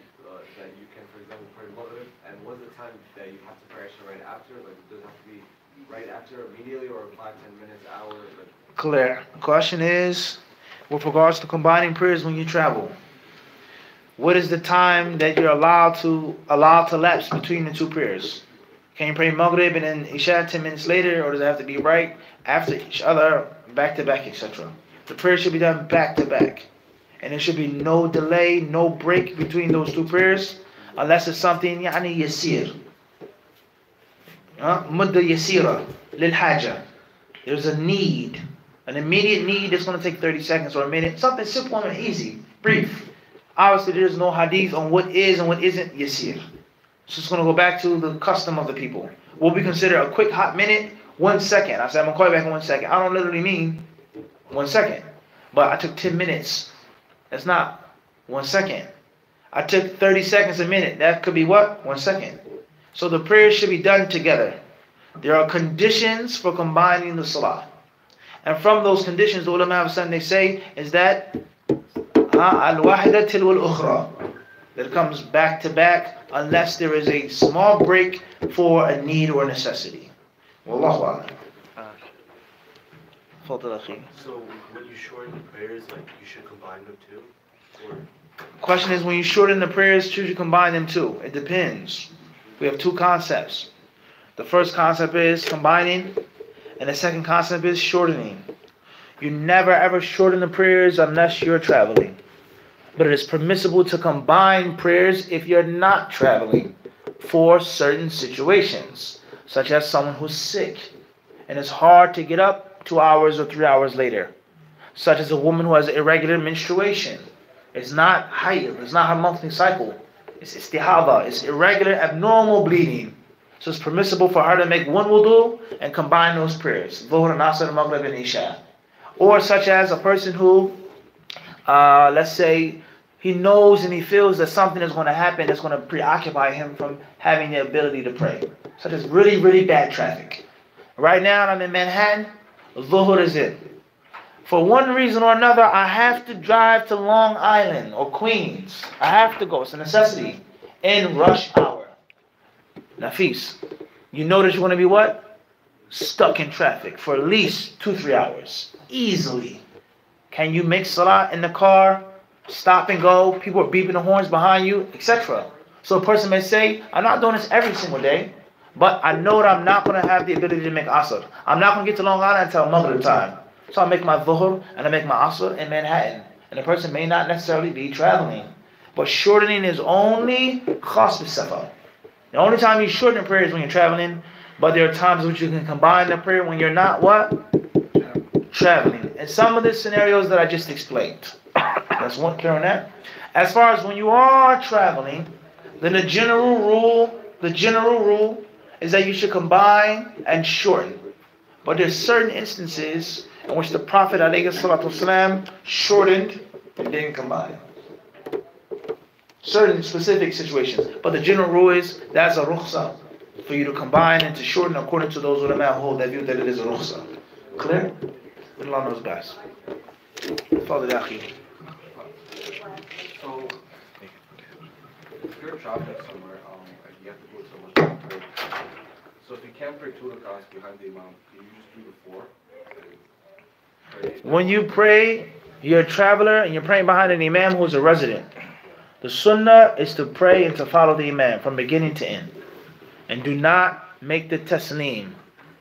Speaker 7: that you can, for example, pray Maghrib, and what is the time that you have to pray Isha right after? Like, does it have to be right after, immediately, or 5, 10 minutes, hour? Like?
Speaker 2: Clear. Question is, with regards to combining prayers when you travel, what is the time that you're allowed to lapse between the two prayers? Can you pray Maghrib and then Isha 10 minutes later, or does it have to be right after each other, back to back, etc.? The prayer should be done back to back. And there should be no delay, no break between those two prayers, unless it's something يعني يسير. مدة يسيرة للحاجة. There's a need, an immediate need that's going to take 30 seconds or a minute. Something simple and easy, brief. Obviously, there's no hadith on what is and what isn't yasir. So it's going to go back to the custom of the people. What we consider a quick hot minute, 1 second. I said, I'm going to call you back in 1 second. I don't literally mean 1 second. But I took 10 minutes. That's not 1 second. I took 30 seconds a minute. That could be what? 1 second. So the prayers should be done together. There are conditions for combining the salah. And from those conditions, the ulama of Sunnah, they say, is that al-wahida tilwa al-ukhra. That it comes back to back unless there is a small break for a need or a necessity. Wallahu a'lam.
Speaker 10: So when you shorten the prayers, like you should combine them too? Or?
Speaker 2: Question is, when you shorten the prayers, should you combine them too? It depends. We have two concepts. The first concept is combining, and the second concept is shortening. You never ever shorten the prayers unless you're traveling. But it is permissible to combine prayers if you're not traveling for certain situations, such as someone who's sick and it's hard to get up 2 hours or 3 hours later, such as a woman who has irregular menstruation. It's not hayd, it's not her monthly cycle. It's istihaba, it's irregular, abnormal bleeding. So it's permissible for her to make one wudu and combine those prayers, Dhuhr, Asr, Maghrib, and Isha. Or such as a person who, let's say, he knows and he feels that something is going to happen that's going to preoccupy him from having the ability to pray. Such as really, really bad traffic. Right now I'm in Manhattan, Dhuhr is in. For one reason or another, I have to drive to Long Island or Queens. I have to go. It's a necessity. In rush hour. Nafis, you know that you're going to be what? Stuck in traffic for at least 2-3 hours. Easily. Can you make salah in the car? Stop and go. People are beeping the horns behind you, etc. So a person may say, I'm not doing this every single day, but I know that I'm not going to have the ability to make asr. I'm not going to get to Long Island until Maghrib time. So I make my dhuhr and I make my asr in Manhattan. And the person may not necessarily be traveling. But shortening is only khas b'safar. The only time you shorten prayer is when you're traveling. But there are times in which you can combine the prayer when you're not what? Traveling. And some of the scenarios that I just explained. That's one clear on that. As far as when you are traveling, then the general rule is that you should combine and shorten. But there's certain instances in which the Prophet ﷺ shortened and didn't combine. Certain specific situations. But the general rule is that's a rukhsa for you to combine and to shorten according to those ulama who hold that view that it is a rukhsa. Clear? Allah knows best. Father Akhi.
Speaker 7: So, if you're traveling somewhere, and you have to go somewhere to pray. So if you can't pray 2 rakats behind the imam, can you just do the 4?
Speaker 2: When you pray, you're a traveler and you're praying behind an imam who's a resident. The sunnah is to pray and to follow the imam from beginning to end. And do not make the taslim,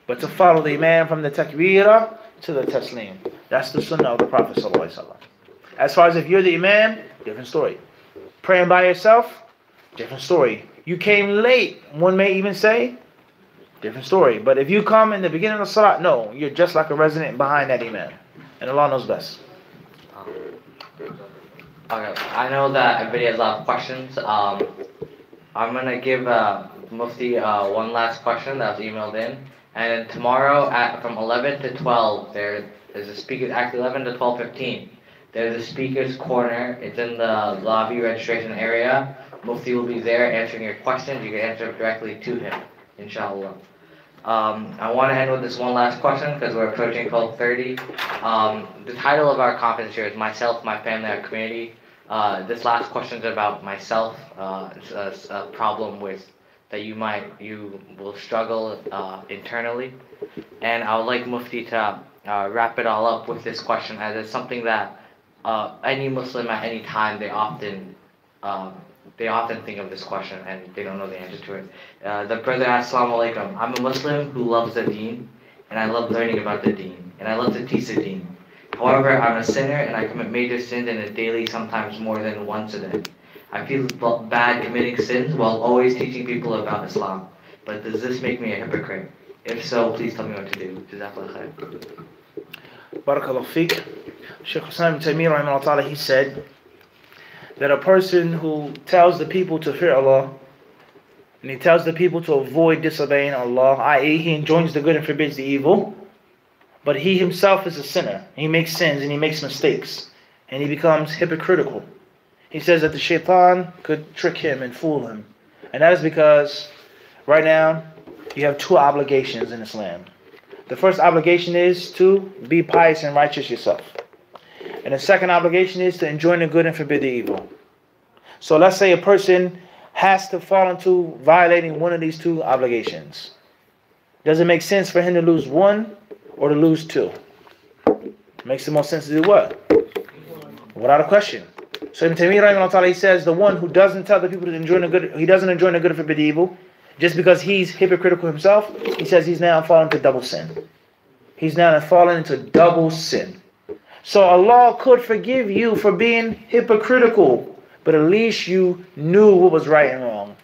Speaker 2: but to follow the imam from the takbirah to the taslim. That's the sunnah of the Prophet ﷺ. As far as if you're the imam, different story. Praying by yourself, different story. You came late, one may even say, different story. But if you come in the beginning of salat, no, you're just like a resident behind that imam. And Allah knows best.
Speaker 1: Okay, I know that everybody has a lot of questions. I'm gonna give Mufti one last question that was emailed in, and then tomorrow from 11 to 12 there's a speaker. Actually, 11 to 12:15. There's a speaker's corner. It's in the lobby registration area. Mufti will be there answering your questions. You can answer directly to him, inshallah. I want to end with this one last question because we're approaching 12:30. The title of our conference here is Myself, My Family, Our Community. This last question is about myself. It's a problem with that you will struggle internally, and I would like Mufti to wrap it all up with this question, as it's something that any Muslim at any time they often think of this question and they don't know the answer to it. The brother asks, Assalamu alaikum. I'm a Muslim who loves the deen, and I love learning about the deen, and I love to teach the deen. However, I'm a sinner and I commit major sins in a daily, sometimes more than once a day. I feel bad committing sins while always teaching people about Islam. But does this make me a hypocrite? If so, please tell me what to do. Jazakallah khair.
Speaker 2: Barakallahu fiqh. Shaykh Islam ibn Taymiyyah rahimahullah ta'ala, he said that a person who tells the people to fear Allah and he tells the people to avoid disobeying Allah, i.e. he enjoins the good and forbids the evil, but he himself is a sinner. He makes sins and he makes mistakes and he becomes hypocritical. He says that the shaitan could trick him and fool him. And that is because right now you have two obligations in Islam. The first obligation is to be pious and righteous yourself. And the second obligation is to enjoin the good and forbid the evil. So let's say a person has to fall into violating one of these two obligations. Does it make sense for him to lose one or to lose two? Makes the most sense to do what? Without a question. So Ibn Taymiyyah, he says the one who doesn't tell the people to enjoy the good, he doesn't enjoy the good and forbid the evil, just because he's hypocritical himself, he says he's now fallen into double sin. He's now fallen into double sin. So Allah could forgive you for being hypocritical, but at least you knew what was right and wrong.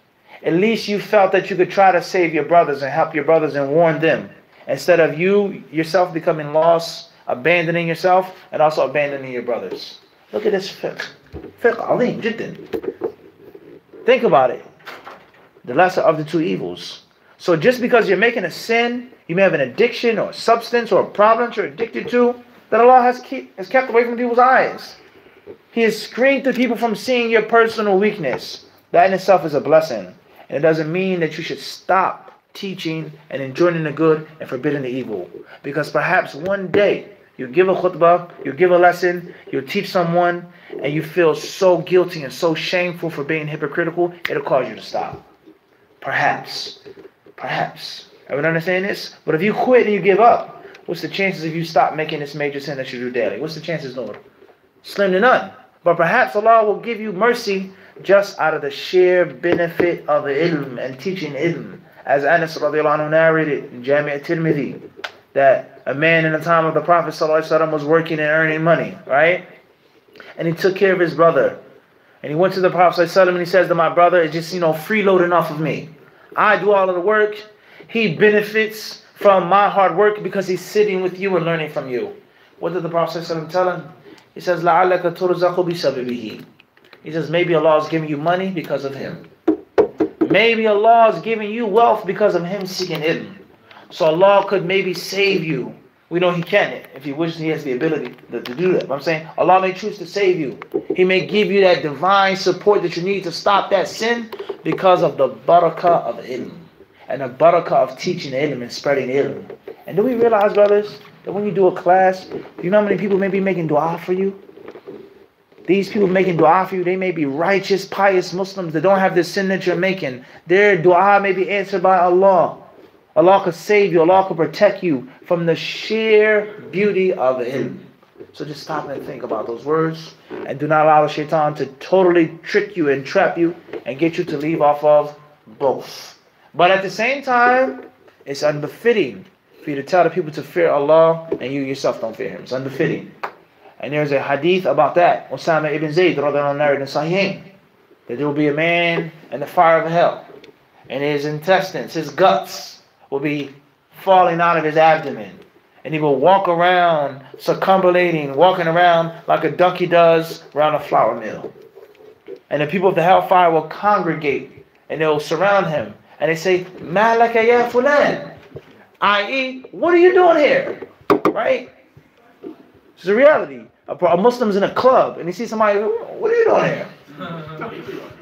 Speaker 2: At least you felt that you could try to save your brothers and help your brothers and warn them, instead of you yourself becoming lost, abandoning yourself, and also abandoning your brothers. Look at this fiqh. Fiqh alim jiddan. Think about it. The lesser of the two evils. So just because you're making a sin, you may have an addiction or a substance or a problem that you're addicted to, that Allah has kept away from people's eyes. He has screened the people from seeing your personal weakness. That in itself is a blessing. And it doesn't mean that you should stop teaching and enjoining the good and forbidding the evil. Because perhaps one day you give a khutbah, you give a lesson, you teach someone, and you feel so guilty and so shameful for being hypocritical, it'll cause you to stop. Perhaps. Everyone understand this? But if you quit and you give up, what's the chances of you stop making this major sin that you do daily? What's the chances, Lord? Slim to none. But perhaps Allah will give you mercy just out of the sheer benefit of ilm and teaching ilm. As Anas radiallahu anhu narrated in Jami' at-Tirmidhi, that a man in the time of the Prophet ﷺ was working and earning money, right? And he took care of his brother. And he went to the Prophet ﷺ and he says to my brother, it's just, freeloading off of me. I do all of the work. He benefits from my hard work because he's sitting with you and learning from you. What did the Prophet ﷺ tell him? He says, لَعَلَّكَ تُرْزَقُ بِسَبِبِهِ. He says, maybe Allah is giving you money because of him. Maybe Allah is giving you wealth because of him seeking ilm. So Allah could maybe save you. We know He can. If He wishes, He has the ability to do that. But I'm saying Allah may choose to save you. He may give you that divine support that you need to stop that sin because of the barakah of ilm. And the barakah of teaching ilm and spreading ilm. And do we realize, brothers, that when you do a class, you know how many people may be making dua for you? These people making dua for you, they may be righteous, pious Muslims that don't have the sin that you're making. Their dua may be answered by Allah. Allah could save you. Allah could protect you from the sheer beauty of ilm. So just stop and think about those words. And do not allow the shaitan to totally trick you and trap you and get you to leave off of both. But at the same time, it's unbefitting for you to tell the people to fear Allah and you yourself don't fear Him. It's unbefitting. And there's a hadith about that. Usama ibn Zayd narrated in Sahih that there will be a man in the fire of hell, and his intestines, his guts, will be falling out of his abdomen, And he will walk around, circumambulating, walking around like a donkey does around a flour mill. And the people of the hellfire will congregate, and they will surround him. And they say, Malaka ya fulan, i.e., what are you doing here? Right? It's a reality. A Muslim's in a club, and he sees somebody, what are you doing here?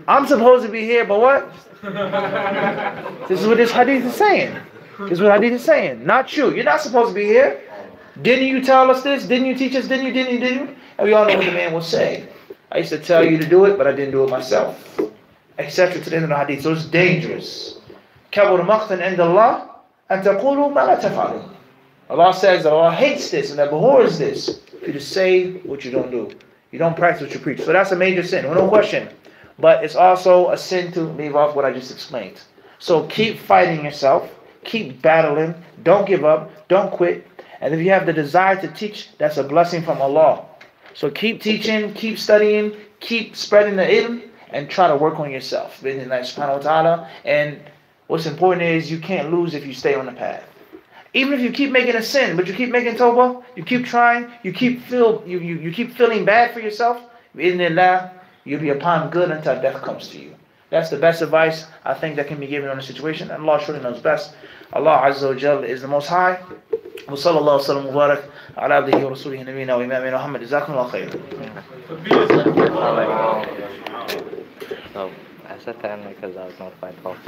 Speaker 2: I'm supposed to be here, but what? This is what this hadith is saying. This is what hadith is saying. Not you. You're not supposed to be here. Didn't you tell us this? Didn't you teach us? Didn't you? And we all know what the man will say. I used to tell you to do it, but I didn't do it myself. Etc. to the end of the hadith. So it's dangerous. كَبُرَ مَقْتًا عِنْدَ اللَّهِ أَن تَقُولُوا مَا لَا تَفْعَلُونَ. Allah says that Allah hates this and abhors this. For you to say what you don't do. You don't practice what you preach. So that's a major sin. No question. But it's also a sin to leave off what I just explained. So keep fighting yourself. Keep battling. Don't give up. Don't quit. And if you have the desire to teach, that's a blessing from Allah. So keep teaching, keep studying, keep spreading the ilm, and try to work on yourself. Subhanahu wa ta'ala. And what's important is you can't lose if you stay on the path. Even if you keep making a sin, but you keep making tawbah, you keep trying, you keep feeling bad for yourself, bi'idhnillah, you'll be upon good until death comes to you. That's the best advice I think that can be given on a situation. And Allah surely knows best. Allah Azza wa Jal is the Most High. Wa sallallahu sallam wa barak ala abdihi wa rasulihi nabiyina wa imamina Muhammad. Jazakumullah khairan.
Speaker 1: So I said that because I was notified 12:30.